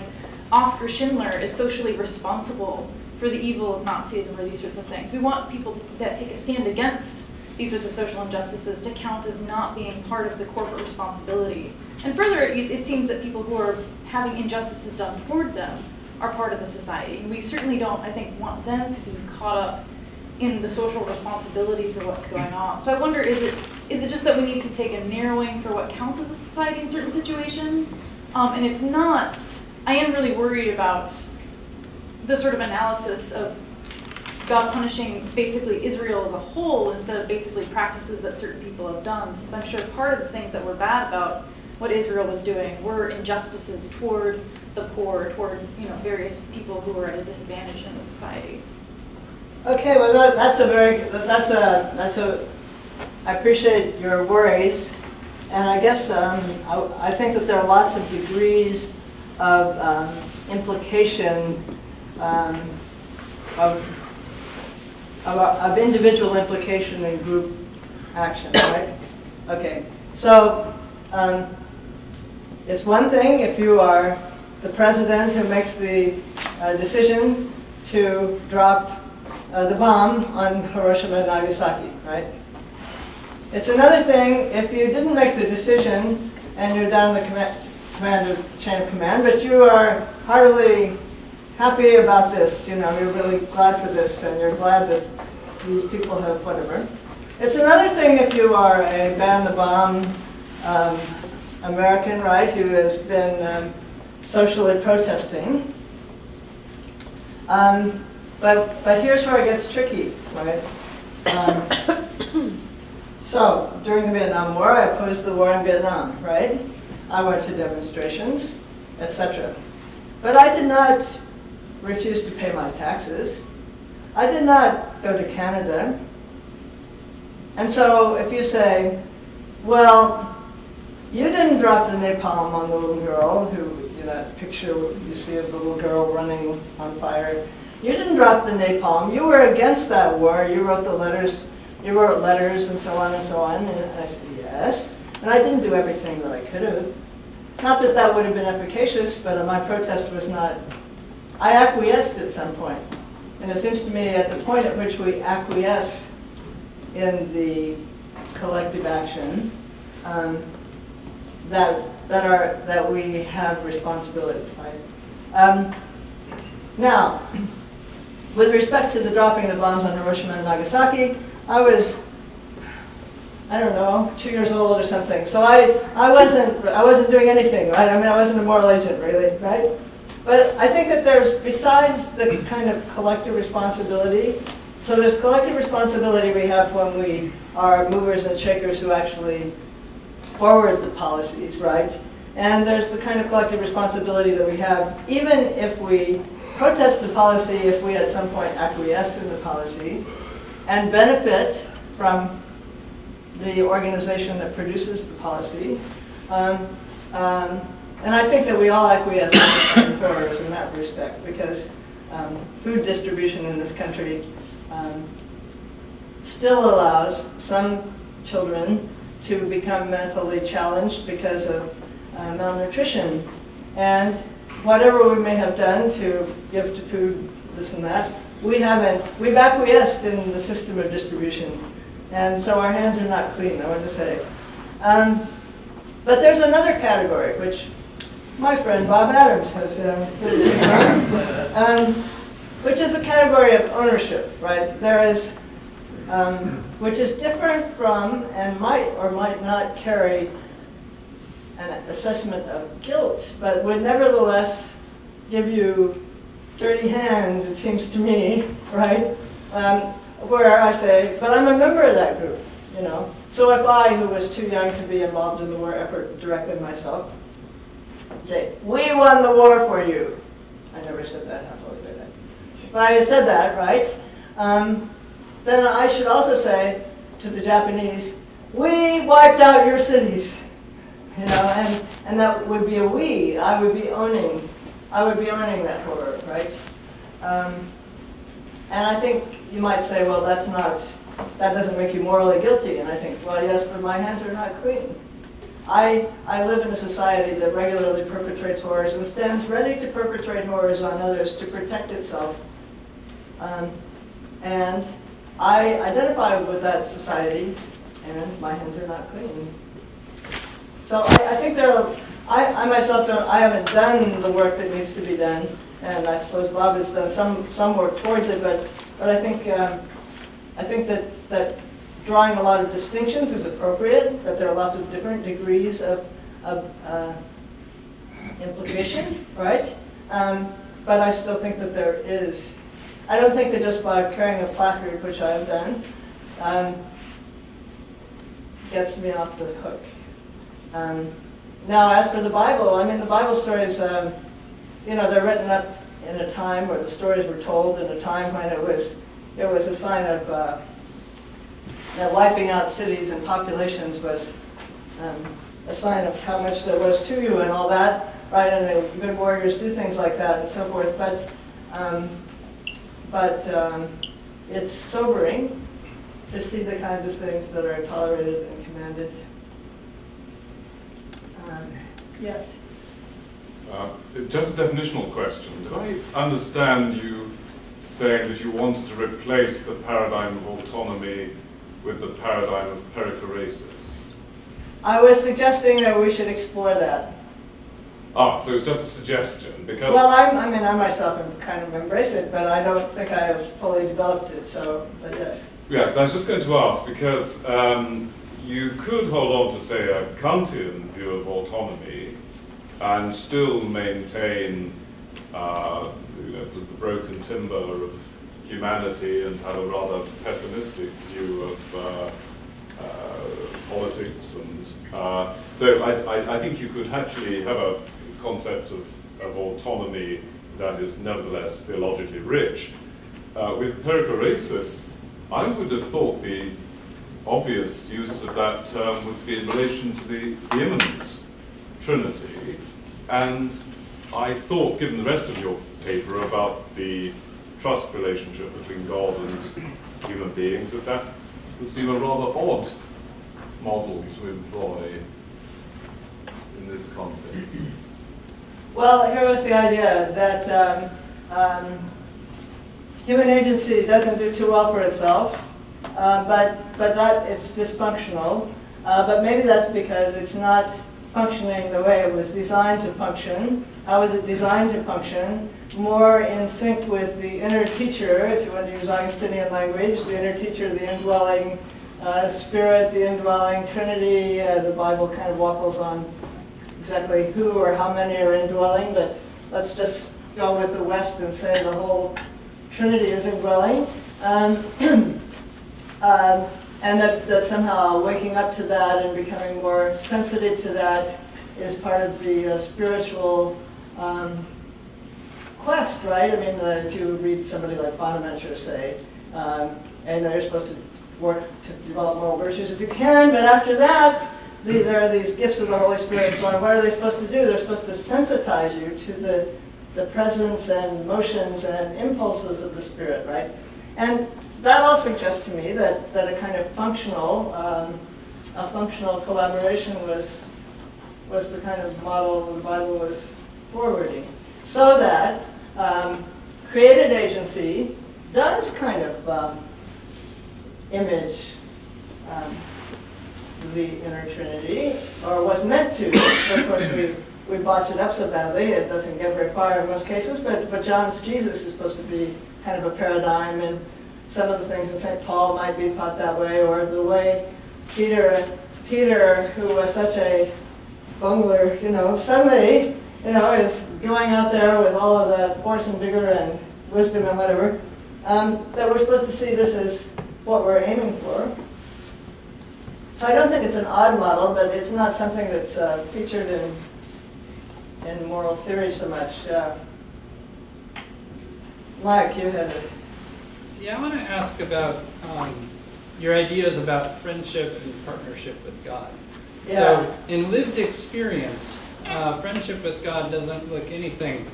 Oskar Schindler is socially responsible for the evil of Nazism or these sorts of things. We want people that take a stand against these sorts of social injustices to count as not being part of the corporate responsibility. And further, it seems that people who are having injustices done toward them are part of the society. And we certainly don't, I think, want them to be caught up in the social responsibility for what's going on. So I wonder, is it just that we need to take a narrowing for what counts as a society in certain situations? And if not, I am really worried about the sort of analysis of God punishing basically Israel as a whole instead of basically practices that certain people have done, since I'm sure part of the things that were bad about what Israel was doing were injustices toward the poor, toward various people who were at a disadvantage in the society. Okay, well I appreciate your worries, and I guess I think that there are lots of degrees of implication of individual implication in group action, right? Okay, so it's one thing if you are the president who makes the decision to drop the bomb on Hiroshima and Nagasaki, right? It's another thing if you didn't make the decision and you're down the chain of command, but you are heartily happy about this. You know, you're really glad for this, and you're glad that these people have whatever. It's another thing if you are a ban the bomb American, right, who has been socially protesting. But here's where it gets tricky, right? So, during the Vietnam War, I opposed the war in Vietnam, right? I went to demonstrations, etc. But I did not refuse to pay my taxes. I did not go to Canada. And so if you say, well, you didn't drop the napalm on the little girl who, you know, that picture you see of the little girl running on fire. You didn't drop the napalm. You were against that war. You wrote the letters. You wrote letters and so on and so on. And I said, yes. And I didn't do everything that I could have. Not that that would have been efficacious, but my protest was not. I acquiesced at some point. And it seems to me at the point at which we acquiesce in the collective action, that we have responsibility, right? Now, with respect to the dropping of the bombs on Hiroshima and Nagasaki, I was, I don't know, 2 years old or something. So I wasn't doing anything, right? I mean, I wasn't a moral agent, really, right? But I think that there's, besides the kind of collective responsibility, so there's collective responsibility we have when we are movers and shakers who actually forward the policies, right? And there's the kind of collective responsibility that we have, even if we protest the policy, if we at some point acquiesce in the policy, and benefit from the organization that produces the policy. And I think that we all acquiesce in horrors in that respect, because food distribution in this country still allows some children to become mentally challenged because of malnutrition. And whatever we may have done to give to food this and that, we've acquiesced in the system of distribution. And so our hands are not clean, I want to say. But there's another category, which my friend Bob Adams has which is a category of ownership, right? There is, which is different from and might or might not carry an assessment of guilt, but would nevertheless give you dirty hands, it seems to me, right? Where I say, but I'm a member of that group, you know. So if I, who was too young to be involved in the war effort, directed myself, say, we won the war for you. I never said that, how do I say that? But I said that, right? Then I should also say to the Japanese, we wiped out your cities. You know, and that would be a we. I would be owning that horror, right? And I think you might say, well, that doesn't make you morally guilty. And I think, well, yes, but my hands are not clean. I live in a society that regularly perpetrates horrors and stands ready to perpetrate horrors on others to protect itself. And I identify with that society, and my hands are not clean. So I think I myself I haven't done the work that needs to be done, and I suppose Bob has done some work towards it, but I think that drawing a lot of distinctions is appropriate, that there are lots of different degrees of implication, right? But I still think that there is. I don't think that just by carrying a placard, which I have done, gets me off the hook. Now, as for the Bible, I mean, the Bible stories, you know, they're written up in a time where the stories were told in a time when it was a sign of that wiping out cities and populations was a sign of how much there was to you and all that, right? And the good warriors do things like that and so forth. But it's sobering to see the kinds of things that are tolerated and commanded. Yes? Just a definitional question. Did I understand you saying that you wanted to replace the paradigm of autonomy with the paradigm of perichoresis? I was suggesting that we should explore that. Ah, so it's just a suggestion, because... Well, I mean, I myself am kind of embrace it, but I don't think I have fully developed it, so, but yes. Yeah, so I was just going to ask, because you could hold on to, say, a Kantian view of autonomy and still maintain the broken timber of humanity and have a rather pessimistic view of politics. And so I think you could actually have a concept of autonomy that is nevertheless theologically rich. With perichoresis, I would have thought the obvious use of that term would be in relation to the immanent Trinity, and I thought, given the rest of your paper about the trust relationship between God and human beings, that would seem a rather odd model to employ in this context. Well, here was the idea that human agency doesn't do too well for itself, but that it's dysfunctional. But maybe that's because it's not functioning the way it was designed to function. How was it designed to function? More in sync with the inner teacher, if you want to use Augustinian language, the inner teacher, the indwelling spirit, the indwelling Trinity. The Bible kind of waffles on exactly who or how many are indwelling, but let's just go with the West and say the whole Trinity is indwelling. And that somehow waking up to that and becoming more sensitive to that is part of the spiritual quest, right? I mean, if you read somebody like Bonaventure, say, and you're supposed to work to develop moral virtues if you can, but after that, there are these gifts of the Holy Spirit and so on. What are they supposed to do? They're supposed to sensitize you to the presence and motions and impulses of the Spirit, right? And that all suggests to me that a kind of functional collaboration was the kind of model the Bible was forwarding, so that created agency does kind of image the inner Trinity, or was meant to. Of course, we botch it up so badly it doesn't get very far in most cases. But John's Jesus is supposed to be kind of a paradigm, and some of the things in St. Paul might be thought that way, or the way Peter, who was such a bungler, suddenly, is going out there with all of that force and vigor and wisdom and whatever, that we're supposed to see this as what we're aiming for. So I don't think it's an odd model, but it's not something that's featured in moral theory so much. Mike, you had it. Yeah, I want to ask about your ideas about friendship and partnership with God. Yeah. So in lived experience, friendship with God doesn't look anything,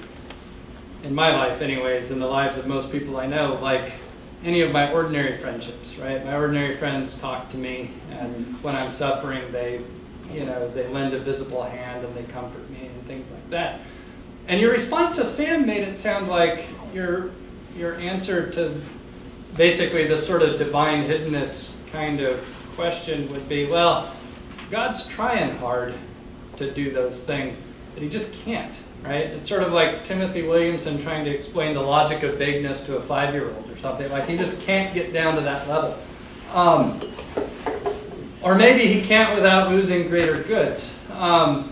in my life anyways, in the lives of most people I know, like any of my ordinary friendships, right? My ordinary friends talk to me, and when I'm suffering, they lend a visible hand and they comfort me and things like that. And your response to Sam made it sound like your answer to basically this sort of divine hiddenness kind of question would be, well, God's trying hard to do those things, but he just can't, right? It's sort of like Timothy Williamson trying to explain the logic of vagueness to a 5-year-old or something. Like, he just can't get down to that level. Or maybe he can't without losing greater goods. That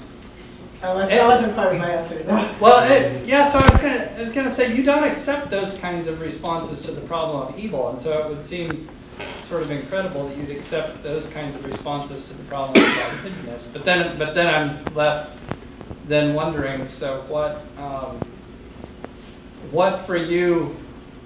wasn't part of my answer. Well, yeah, so I was gonna say, you don't accept those kinds of responses to the problem of evil, and so it would seem sort of incredible that you'd accept those kinds of responses to the problem of hiddenness. But then I'm left then wondering, so what for you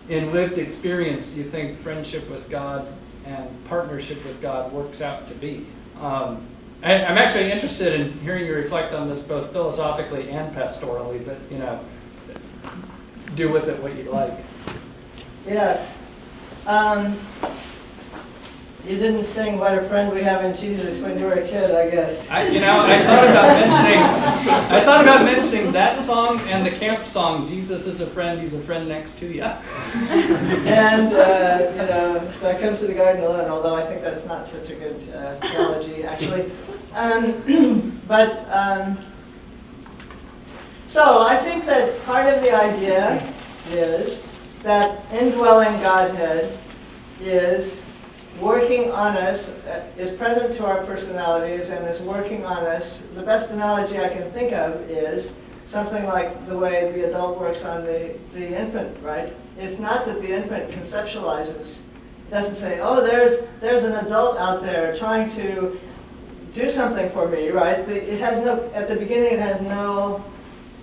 in lived experience do you think friendship with God and partnership with God works out to be? I'm actually interested in hearing you reflect on this both philosophically and pastorally, but do with it what you'd like. Yes. You didn't sing "What a Friend We Have in Jesus" when you were a kid, I guess. I thought about mentioning that song and the camp song, "Jesus is a friend, he's a friend next to you." And, I come to the garden alone, although I think that's not such a good theology, actually. So I think that part of the idea is that indwelling Godhead is working on us, is present to our personalities and is working on us. The best analogy I can think of is something like the way the adult works on the infant, right? It's not that the infant conceptualizes. It doesn't say, oh, there's an adult out there trying to do something for me, right? It has no, at the beginning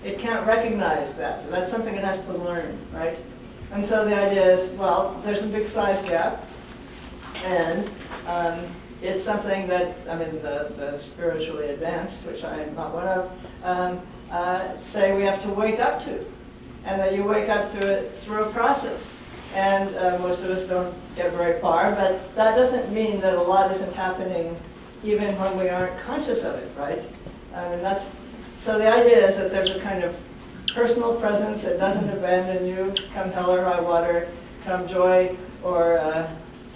it can't recognize that. That's something it has to learn, right? And so the idea is, well, there's a big size gap, and it's something that, the spiritually advanced, which I am not one of, say we have to wake up to, and that you wake up through a process. And most of us don't get very far, but that doesn't mean that a lot isn't happening even when we aren't conscious of it, right? So the idea is that there's a kind of personal presence that doesn't abandon you, come hell or high water, come joy or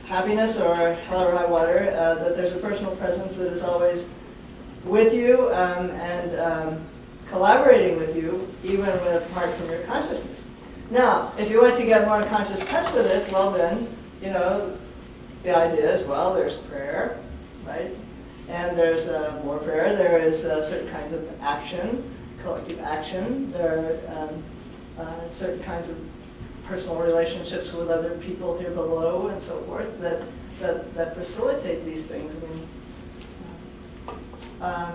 happiness or hell or high water, that there's a personal presence that is always with you and collaborating with you, even apart from your consciousness. Now, if you want to get more conscious touch with it, well then, the idea is, well, there's prayer, right? And there's more prayer. There is certain kinds of action, collective action. There are certain kinds of personal relationships with other people here below and so forth that facilitate these things.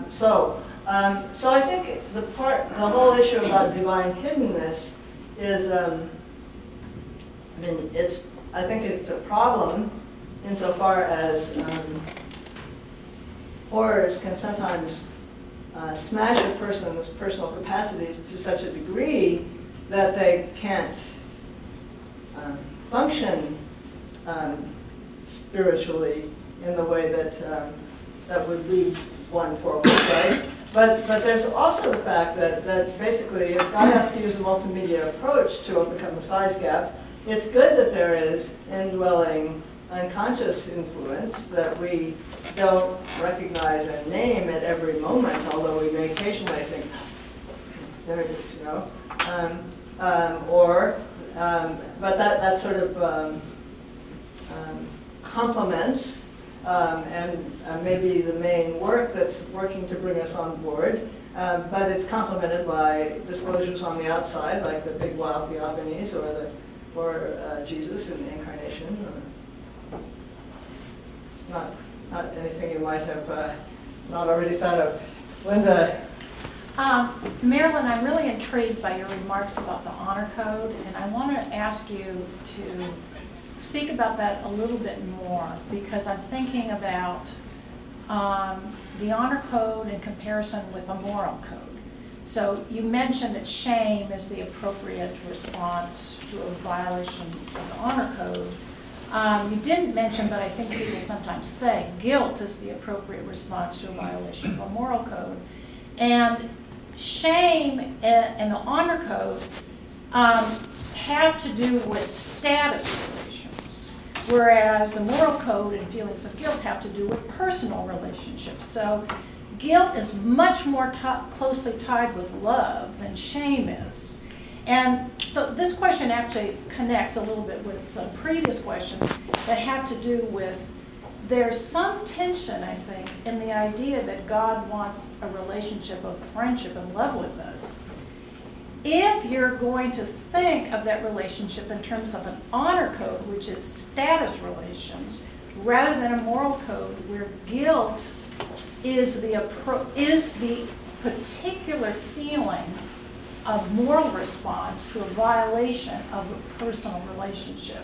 So I think the whole issue about divine hiddenness is, I think it's a problem insofar as horrors can sometimes smash a person's personal capacities to such a degree that they can't function spiritually in the way that would lead one forward, right? But there's also the fact that basically if God has to use a multimedia approach to overcome the size gap, it's good that there is indwelling unconscious influence that we don't recognize and name at every moment, although we may occasionally think, there it is, but that sort of complements and maybe the main work that's working to bring us on board, but it's complemented by disclosures on the outside, like the big wild theophanies or Jesus in the Incarnation. Not anything you might have not already thought of. Linda? Marilyn, I'm really intrigued by your remarks about the honor code, and I want to ask you to speak about that a little bit more, because I'm thinking about the honor code in comparison with the moral code. So you mentioned that shame is the appropriate response to a violation of the honor code. You didn't mention, but I think people sometimes say, guilt is the appropriate response to a violation of a moral code. And shame and the honor code have to do with status relations, whereas the moral code and feelings of guilt have to do with personal relationships. So guilt is much more closely tied with love than shame is. And so this question actually connects a little bit with some previous questions that have to do with, there's some tension, I think, in the idea that God wants a relationship of friendship and love with us. If you're going to think of that relationship in terms of an honor code, which is status relations, rather than a moral code where guilt is the particular feeling of moral response to a violation of a personal relationship.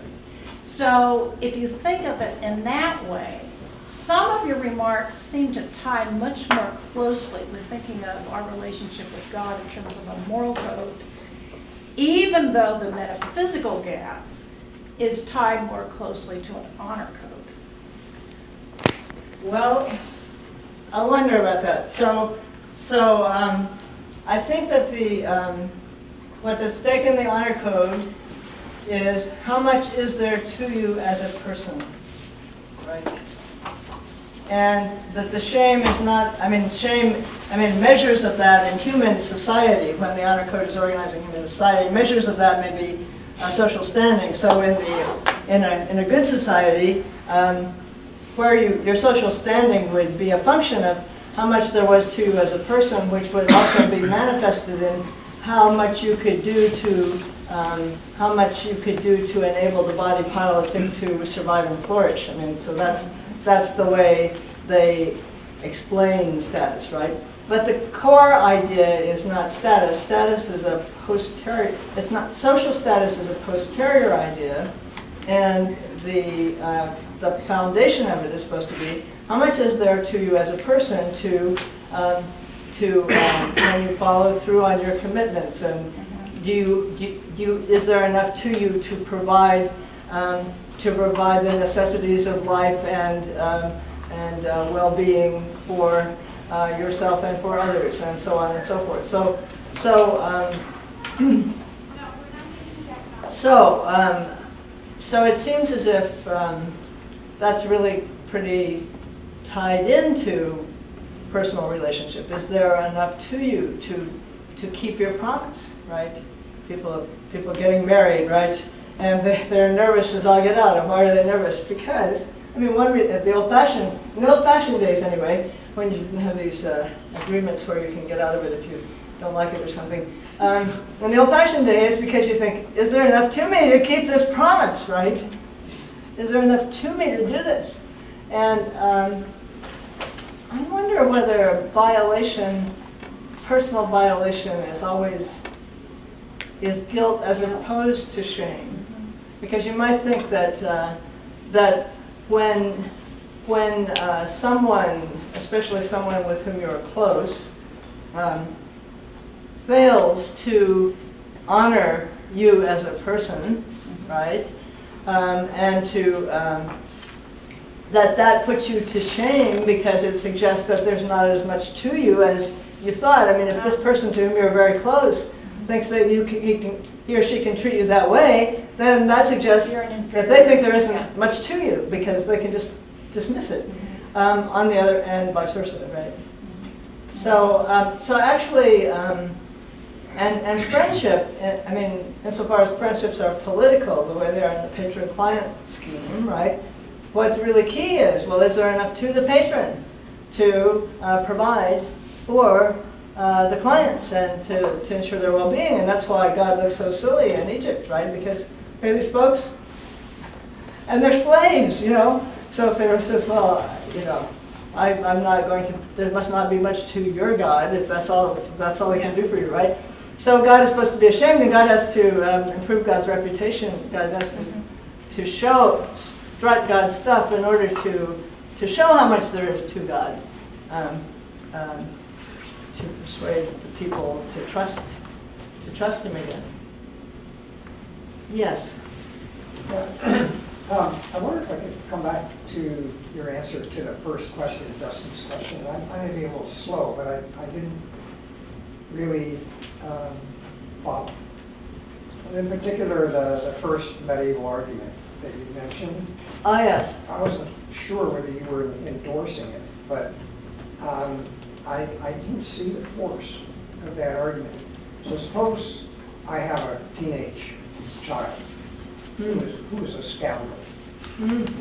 So if you think of it in that way, some of your remarks seem to tie much more closely with thinking of our relationship with God in terms of a moral code, even though the metaphysical gap is tied more closely to an honor code. Well, I wonder about that. So I think that what's at stake in the honor code is how much is there to you as a person, right? And that the shame is not, measures of that in human society, when the honor code is organizing human society, measures of that may be social standing. So in a good society, where your social standing would be a function of how much there was to you as a person, which would also be manifested in how much you could do to enable the body politic to survive and flourish. I mean, so that's the way they explain status, right? But the core idea is not status. Status is a posterior. It's not social status is a posterior idea, and the foundation of it is supposed to be how much is there to you as a person to when you follow through on your commitments, and is there enough to you to provide the necessities of life and well-being for yourself and for others, and so on and so forth. So it seems as if that's really pretty tied into personal relationship. Is there enough to you to keep your promise, right? People getting married, right? And they're nervous as all get out. And why are they nervous? Because, I mean, in the old-fashioned days anyway, when you didn't have these agreements where you can get out of it if you don't like it or something. In the old-fashioned days, because you think, is there enough to me to keep this promise, right? Is there enough to me to do this? And I wonder whether personal violation is guilt as opposed to shame. Because you might think that when someone, especially someone with whom you're close, fails to honor you as a person, right, and that puts you to shame because it suggests that there's not as much to you as you thought. I mean, if this person to whom you're very close thinks that he or she can treat you that way, then that suggests that they think there isn't much to you because they can just dismiss it. On the other end, vice versa, right? So actually, and friendship, I mean, insofar as friendships are political, the way they are in the patron-client scheme, right? What's really key is, well, is there enough to the patron to provide for the clients and to ensure their well-being? And that's why God looks so silly in Egypt, right? Because here are these folks, and they're slaves, you know? So Pharaoh says, well, you know, I'm not going to, there must not be much to your God if that's all he can do for you, right? So God is supposed to be ashamed, and God has to improve God's reputation. God has to strut God's stuff in order to show how much there is to God, to persuade the people to trust Him again. Yes. I wonder if I could come back to your answer to the first question, Dustin's question. I may be a little slow, but I didn't really follow. And in particular, the first medieval argument that you mentioned. Oh, yes. I wasn't sure whether you were endorsing it, but I didn't see the force of that argument. So suppose I have a teenage child who is a scoundrel,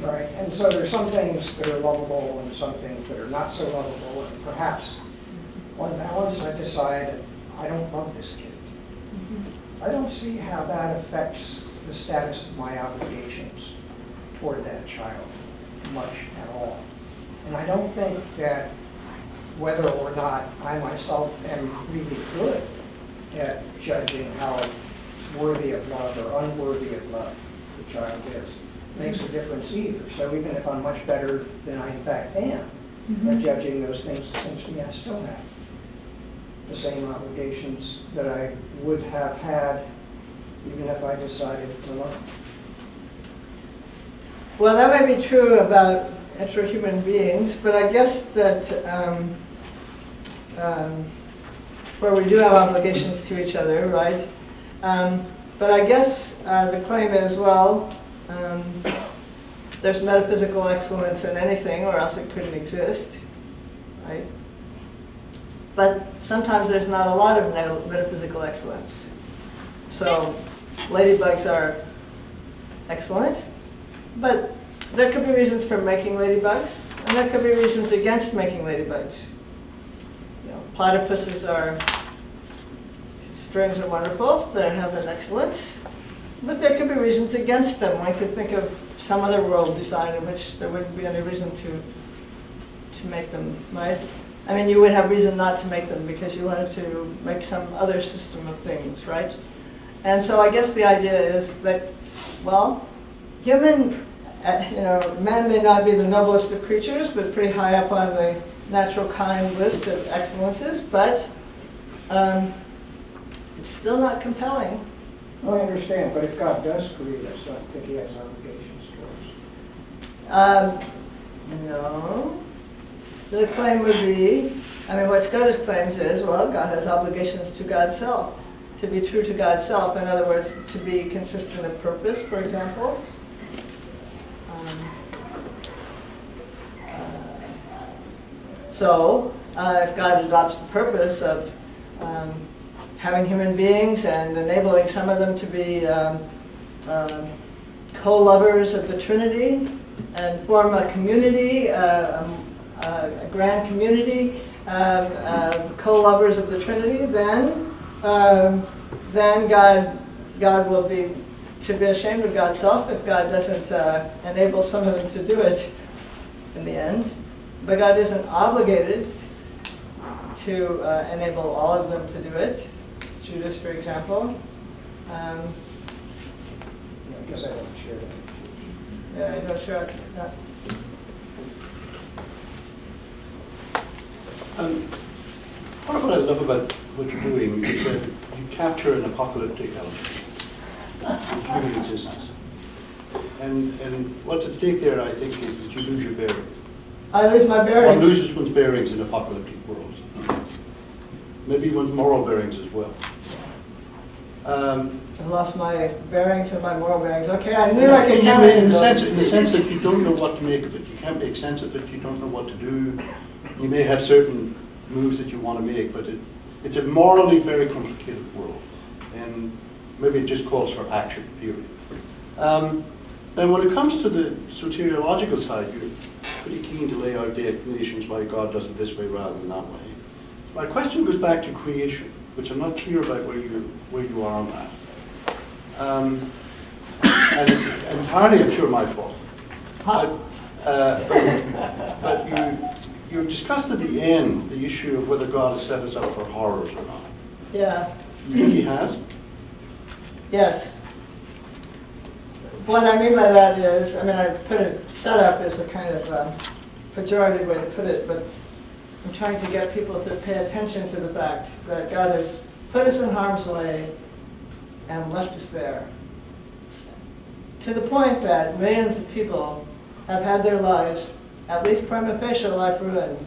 right? And so there's some things that are lovable and some things that are not so lovable, and perhaps on balance I decide I don't love this kid. I don't see how that affects the status of my obligations toward that child much at all. And I don't think that whether or not I myself am really good at judging how worthy of love or unworthy of love the child is makes a difference either. So even if I'm much better than I in fact am at judging those things, it seems to me I still have the same obligations that I would have had even if I decided to love. Well, that might be true about intrahuman beings, but I guess that where we do have obligations to each other, right? But I guess the claim is, well, there's metaphysical excellence in anything, or else it couldn't exist, right? But sometimes there's not a lot of metaphysical excellence. So ladybugs are excellent, but there could be reasons for making ladybugs, and there could be reasons against making ladybugs. You know, platypuses are strange and wonderful. They have an excellence, but there could be reasons against them. One could think of some other world design in which there wouldn't be any reason to make them, right? I mean, you would have reason not to make them because you wanted to make some other system of things, right? And so I guess the idea is that, well, human, man may not be the noblest of creatures, but pretty high up on the natural kind list of excellences, but it's still not compelling. No, I understand, but if God does create us, I don't think he has obligations to us. No. The claim would be, I mean, what Scottish claims is, well, God has obligations to God's self, to be true to God's self. In other words, to be consistent of purpose, for example. So, if God adopts the purpose of having human beings and enabling some of them to be co-lovers of the Trinity and form a community, a grand community, co-lovers of the Trinity, then God should be ashamed of God's self if God doesn't enable some of them to do it in the end. But God isn't obligated to enable all of them to do it. Judas, for example. I guess I don't share that. Yeah, you don't share it. No. Part of what I love about what you're doing is that you capture an apocalyptic element of human existence. And what's at stake there, I think, is that you lose your bearings. I lose my bearings. One loses one's bearings in apocalyptic worlds. Maybe one's moral bearings as well. I lost my bearings and my moral bearings. Okay, I knew I could count in the sense that you don't know what to make of it. You can't make sense of it. You don't know what to do. You may have certain moves that you want to make, but it's a morally very complicated world. And maybe it just calls for action, period. Now, when it comes to the soteriological side, you're pretty keen to lay out the explanations why God does it this way rather than that way. My question goes back to creation, which I'm not clear about where you are on that. And it's entirely, I'm sure, my fault. But you discussed at the end the issue of whether God has set us up for horrors or not. Yeah. You think he has? Yes. What I mean by that is, I mean, I put it, set up as a kind of pejorative way to put it, but I'm trying to get people to pay attention to the fact that God has put us in harm's way and left us there. To the point that millions of people have had their lives, at least prima facie life, ruined,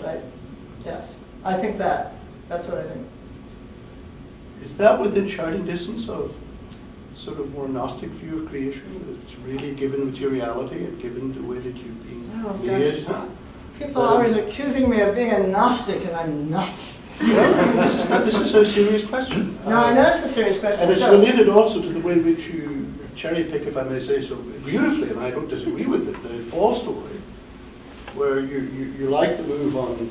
right? Yes. I think that. That's what I think. Is that within shouting distance of sort of more Gnostic view of creation? It's really given materiality and given the way that you've been made? People are always accusing me of being a Gnostic, and I'm not. Well, this is a serious question. No, I know it's a serious question. And it's related also to the way in which you cherry pick, if I may say so, beautifully, and I don't disagree with it, the fall story, where you like the move on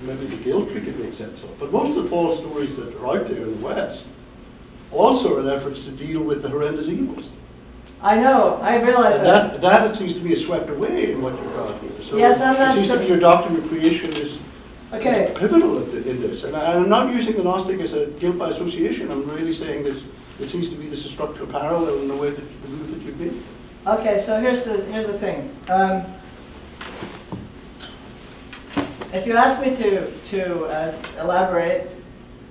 maybe the guilt we could make sense of. But most of the fall stories that are out there in the West also are in efforts to deal with the horrendous evils. I know, I realize that. That it seems to be is swept away in what you've got here. So yes, I'm not it seems to be your doctrine of creation is pivotal in this. And I'm not using the Gnostic as a guilt by association. I'm really saying that it seems to be this structural parallel in the way that the move that you've been. Okay, so here's the thing. If you ask me to elaborate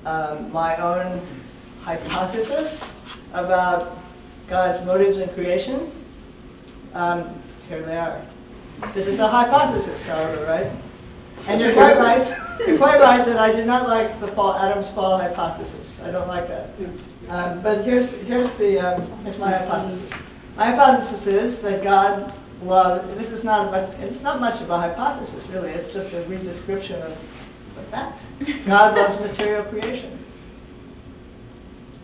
my own hypothesis about God's motives in creation, here they are. This is a hypothesis, however, right? And you're quite right. You're quite right that I do not like the Adam's fall hypothesis. I don't like that. But here's my hypothesis. My hypothesis is that God loved. This is not much. It's not much of a hypothesis, really. It's just a redescription of the facts. God loves material creation.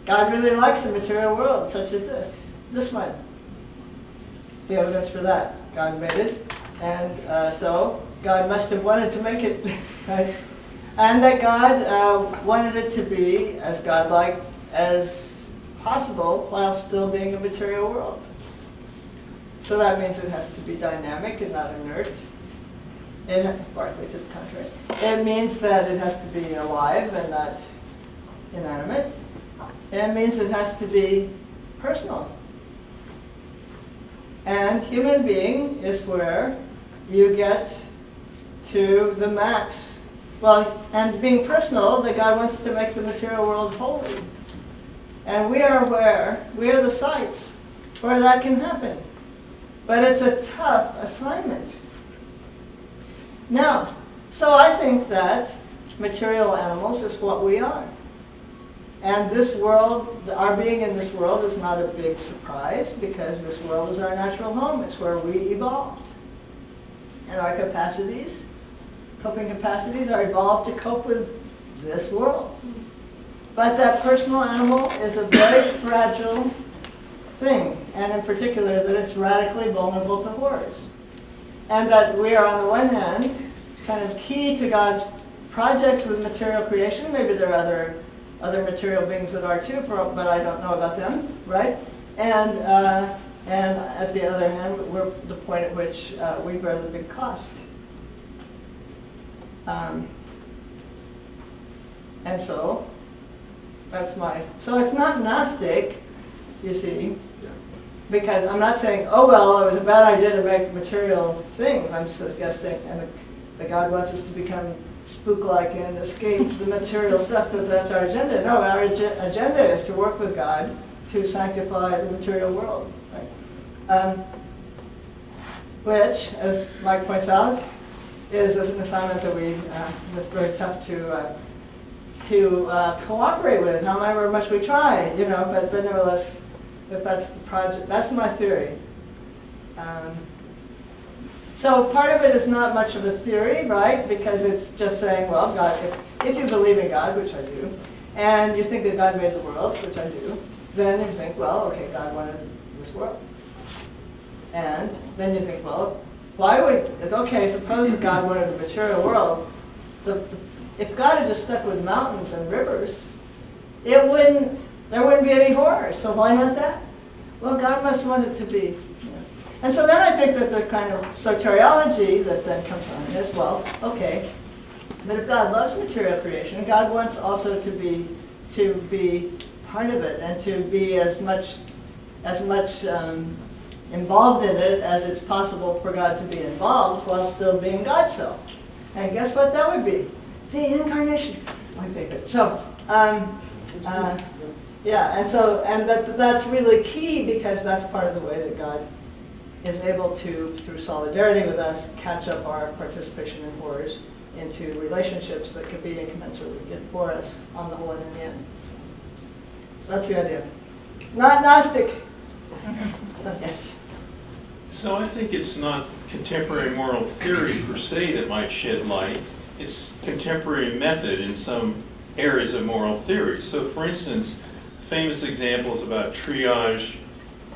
God really likes the material world, such as this one. The evidence for that. God made it, and so God must have wanted to make it, right? And that God wanted it to be as godlike as possible while still being a material world. So that means it has to be dynamic and not inert. Partly to the contrary. It means that it has to be alive and not inanimate. It means it has to be personal. And human being is where you get to the max. Well, and being personal, that God wants to make the material world holy. And we are the sites where that can happen. But it's a tough assignment. Now, so I think that material animals is what we are. And this world, our being in this world is not a big surprise because this world is our natural home. It's where we evolved. And our capacities, coping capacities, are evolved to cope with this world. But that personal animal is a very fragile thing, and in particular that it's radically vulnerable to horrors. And that we are, on the one hand, kind of key to God's projects with material creation. Maybe there are other material beings that are too, but I don't know about them, right? And at the other hand, we're the point at which we bear the big cost. And so, so it's not Gnostic, you see, because I'm not saying, oh well, it was a bad idea to make material things. I'm suggesting, and that God wants us to become spook-like and escape the material stuff, that's our agenda. No, our agenda is to work with God to sanctify the material world. Right? Which, as Mike points out, is an assignment that that's very tough to cooperate with, however much we try, but nevertheless, if that's the project, that's my theory. So part of it is not much of a theory, right? Because it's just saying, well, God, if you believe in God, which I do, and you think that God made the world, which I do, then you think, well, okay, God wanted this world. And then you think, well, it's okay, suppose that God wanted a material world. If God had just stuck with mountains and rivers, there wouldn't be any horror, so why not that? Well, God must want it to be. And so then I think that the kind of soteriology that then comes on is, well, okay, but if God loves material creation, God wants also to be part of it and to be as much involved in it as it's possible for God to be involved while still being God so. And guess what that would be? The incarnation, my favorite. So, yeah, and that's really key because that's part of the way that God is able to, through solidarity with us, catch up our participation in horrors into relationships that could be incommensurably good for us on the whole and in the end. So that's the idea. Not Gnostic. Yes. So I think it's not contemporary moral theory per se that might shed light. It's contemporary method in some areas of moral theory. So for instance, famous examples about triage,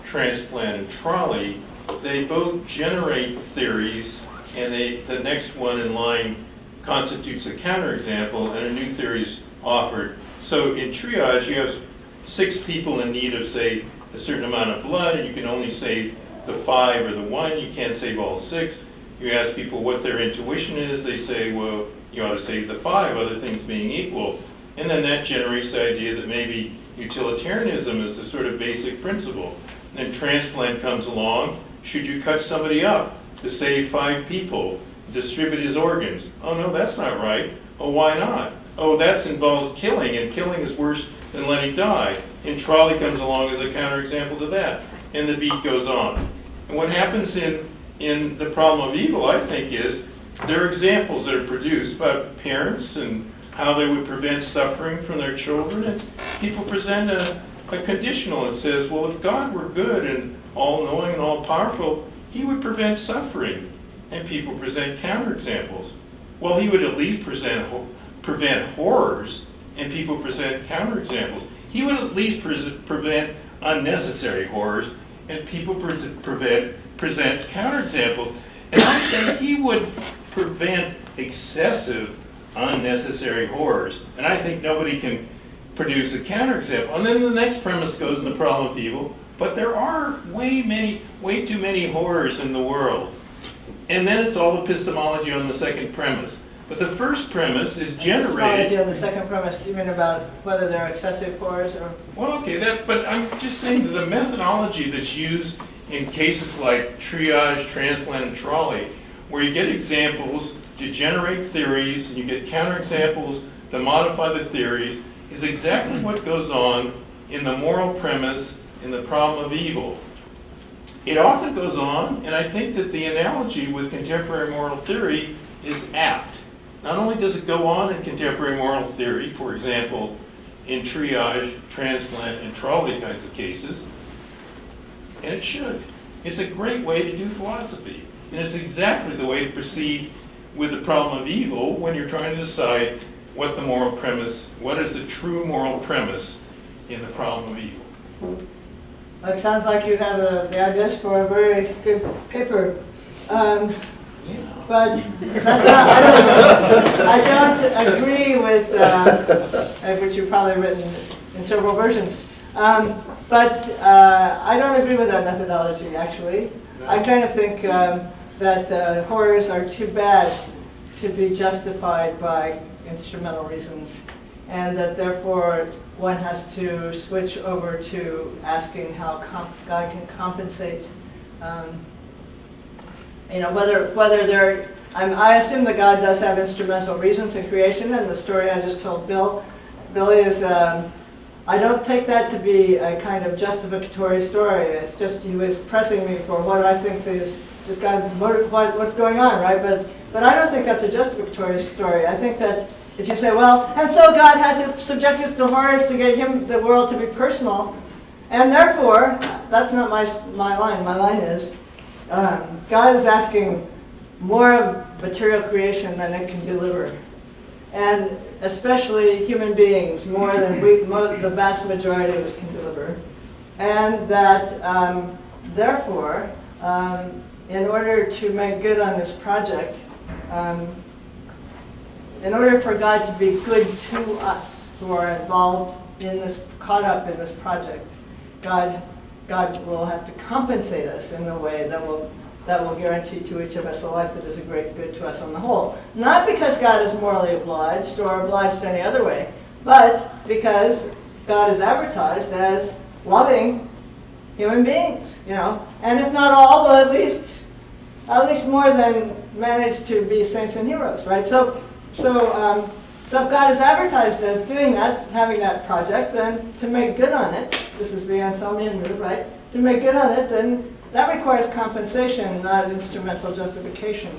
transplant, and trolley, they both generate theories, and the next one in line constitutes a counterexample, and a new theory is offered. So in triage, you have 6 people in need of, say, a certain amount of blood, and you can only save the 5 or the 1. You can't save all 6. You ask people what their intuition is. They say, well, you ought to save the 5, other things being equal. And then that generates the idea that maybe utilitarianism is the sort of basic principle. Then transplant comes along. Should you cut somebody up to save 5 people, distribute his organs? Oh, no, that's not right. Oh, why not? Oh, that involves killing, and killing is worse than letting die. And trolley comes along as a counterexample to that. And the beat goes on. And what happens in in the problem of evil, I think, is there are examples that are produced by parents and how they would prevent suffering from their children. And people present a conditional that says, well, if God were good and all-knowing and all-powerful, he would prevent suffering. And people present counterexamples. Well, he would at least prevent horrors, and people present counterexamples. He would at least prevent unnecessary horrors, and people present counterexamples. And I say he would prevent excessive, unnecessary horrors. And I think nobody can produce a counterexample. And then the next premise goes in the problem of evil, but there are way too many horrors in the world. And then it's all epistemology on the second premise. But the first premise is generated. Epistemology on the second premise, you mean about whether there are excessive horrors or? Well, okay, but I'm just saying that the methodology that's used in cases like triage, transplant, and trolley, where you get examples to generate theories, and you get counterexamples to modify the theories, is exactly what goes on in the moral premise in the problem of evil. It often goes on, and I think that the analogy with contemporary moral theory is apt. Not only does it go on in contemporary moral theory, for example, in triage, transplant, and trolley kinds of cases, and it should. It's a great way to do philosophy, and it's exactly the way to proceed with the problem of evil when you're trying to decide what the moral premise, what is the true moral premise in the problem of evil. It sounds like you have the ideas for a very good paper. But that's not, I don't agree with, which you've probably written in several versions. But I don't agree with that methodology, actually. I kind of think that horrors are too bad to be justified by instrumental reasons, and that therefore one has to switch over to asking how God can compensate. Whether there, I assume that God does have instrumental reasons in creation, and the story I just told Billy is, I don't take that to be a kind of justificatory story. It's just he was pressing me for what I think is kind of what's going on, right? But I don't think that's a justificatory story. I think that if you say, well, and so God had to subject us to horrors to get the world to be personal, and therefore, that's not my line. My line is, God is asking more of material creation than it can deliver. And especially human beings, more than the vast majority of us can deliver. And that, therefore, in order to make good on this project, in order for God to be good to us who are involved in this, caught up in this project, God will have to compensate us in a way that will guarantee to each of us a life that is a great good to us on the whole. Not because God is morally obliged or obliged any other way, but because God is advertised as loving human beings, and if not all, well, at least more than manage to be saints and heroes, right? So if God is advertised as doing that, having that project, then to make good on it, this is the Anselmian move, right? To make good on it, then that requires compensation, not instrumental justification.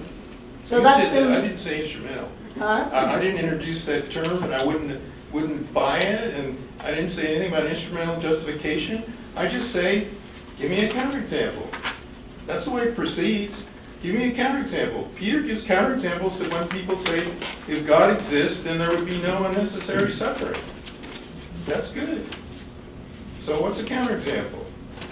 So that's been. I didn't say instrumental. Huh? I didn't introduce that term, and I wouldn't buy it, and I didn't say anything about instrumental justification. I just say, give me a counterexample. That's the way it proceeds. Give me a counterexample. Peter gives counterexamples to when people say, if God exists, then there would be no unnecessary suffering. That's good. So what's a counterexample?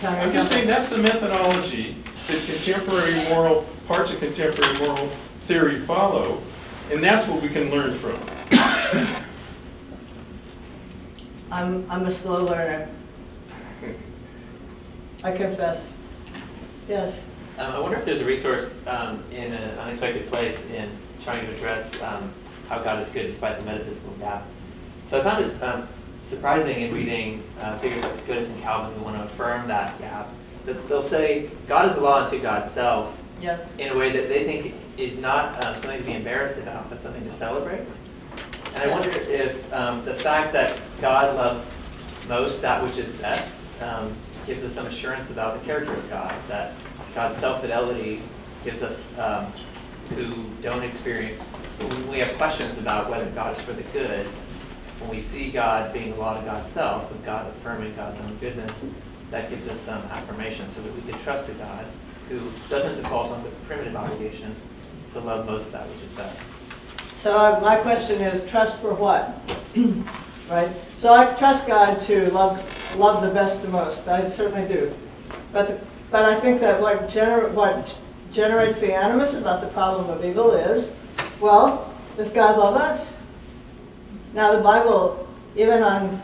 I'm just saying that's the methodology that parts of contemporary moral theory follow, and that's what we can learn from. I'm a slow learner. I confess. Yes. I wonder if there's a resource in an unexpected place in trying to address how God is good despite the metaphysical gap. So I found it surprising in reading figures like Scotus and Calvin who want to affirm that gap, that they'll say God is a law unto God's self, yes, in a way that they think is not something to be embarrassed about, but something to celebrate. And I wonder if the fact that God loves most that which is best gives us some assurance about the character of God, that God's self-fidelity gives us, who don't experience, when we have questions about whether God is for the good, when we see God being a law to God's self, with God affirming God's own goodness, that gives us some affirmation so that we can trust a God who doesn't default on the primitive obligation to love most of that which is best. So my question is, trust for what? Right? So I trust God to love the best the most. I certainly do. But I think that what generates the animus about the problem of evil is, well, does God love us? Now the Bible, even on,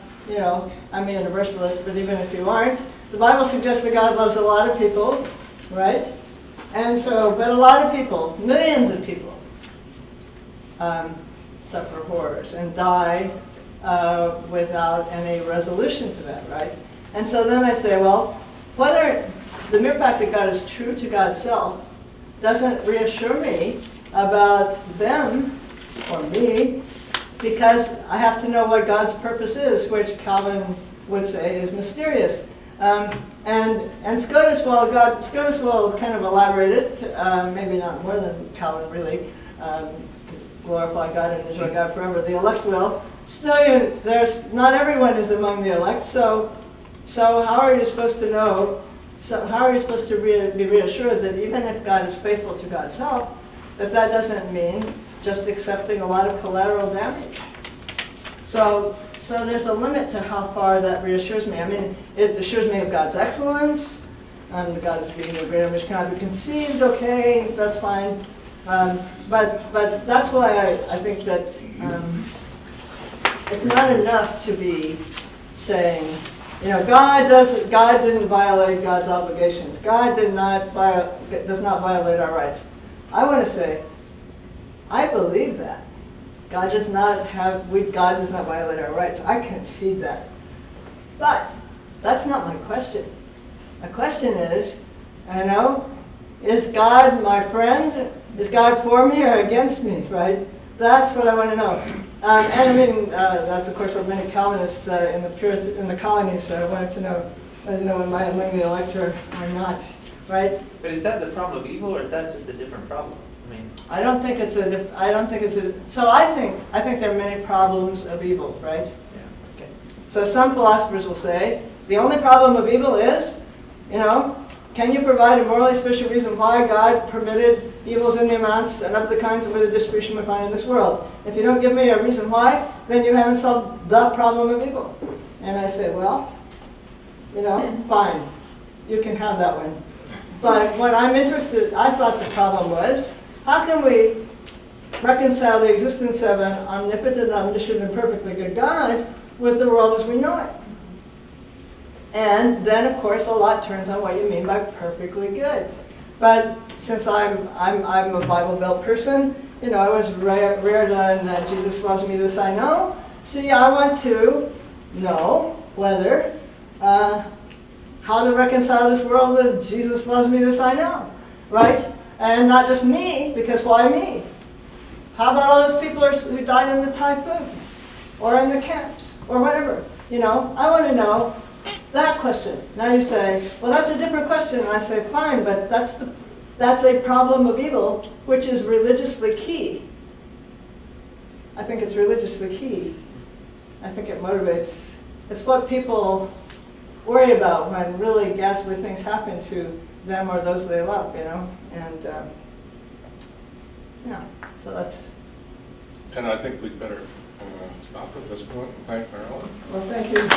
I'm a universalist, but even if you aren't, the Bible suggests that God loves a lot of people, right? And so, but a lot of people, millions of people, suffer horrors and die without any resolution to that, right? And so then I say, well, whether the mere fact that God is true to God's self doesn't reassure me about them or me, because I have to know what God's purpose is, which Calvin would say is mysterious. And Scotus, Scotus will kind of elaborate it, maybe not more than Calvin really, glorify God and enjoy God forever. The elect will. Still, not everyone is among the elect, so how are you supposed to know, how are you supposed to be reassured that even if God is faithful to God's self, that doesn't mean just accepting a lot of collateral damage? So there's a limit to how far that reassures me. I mean, it assures me of God's excellence, God's being a great image cannot be conceived, okay, that's fine. But that's why I think that it's not enough to be saying, God didn't violate God's obligations. God does not violate our rights. I want to say, I believe that. God does not violate our rights. I concede that. But that's not my question. My question is, is God my friend? Is God for me or against me, right? That's what I want to know. And I mean, that's of course what many Calvinists in the colonies wanted to know, am I among the elect or not, right? But is that the problem of evil, or is that just a different problem? I don't think it's so I think there are many problems of evil, right? Yeah. Okay. So some philosophers will say, the only problem of evil is, can you provide a morally sufficient reason why God permitted evils in the amounts and of the kinds of the distribution we find in this world? If you don't give me a reason why, then you haven't solved the problem of evil. And I say, well, fine, you can have that one. But what I'm interested, I thought the problem was, how can we reconcile the existence of an omnipotent, omniscient, and perfectly good God with the world as we know it? And then, of course, a lot turns on what you mean by perfectly good. But since I'm a Bible-built person, I was reared on Jesus loves me, this I know. See, I want to know whether, how to reconcile this world with Jesus loves me, this I know, right? And not just me, because why me? How about all those people who died in the typhoon, or in the camps, or whatever? I want to know that question. Now you say, well, that's a different question. And I say, fine, but that's a problem of evil, which is religiously key. I think it's religiously key. I think it motivates. It's what people worry about when really ghastly things happen to them or those they love, And, so that's... And I think we'd better stop at this point and thank Marilyn. Well, thank you.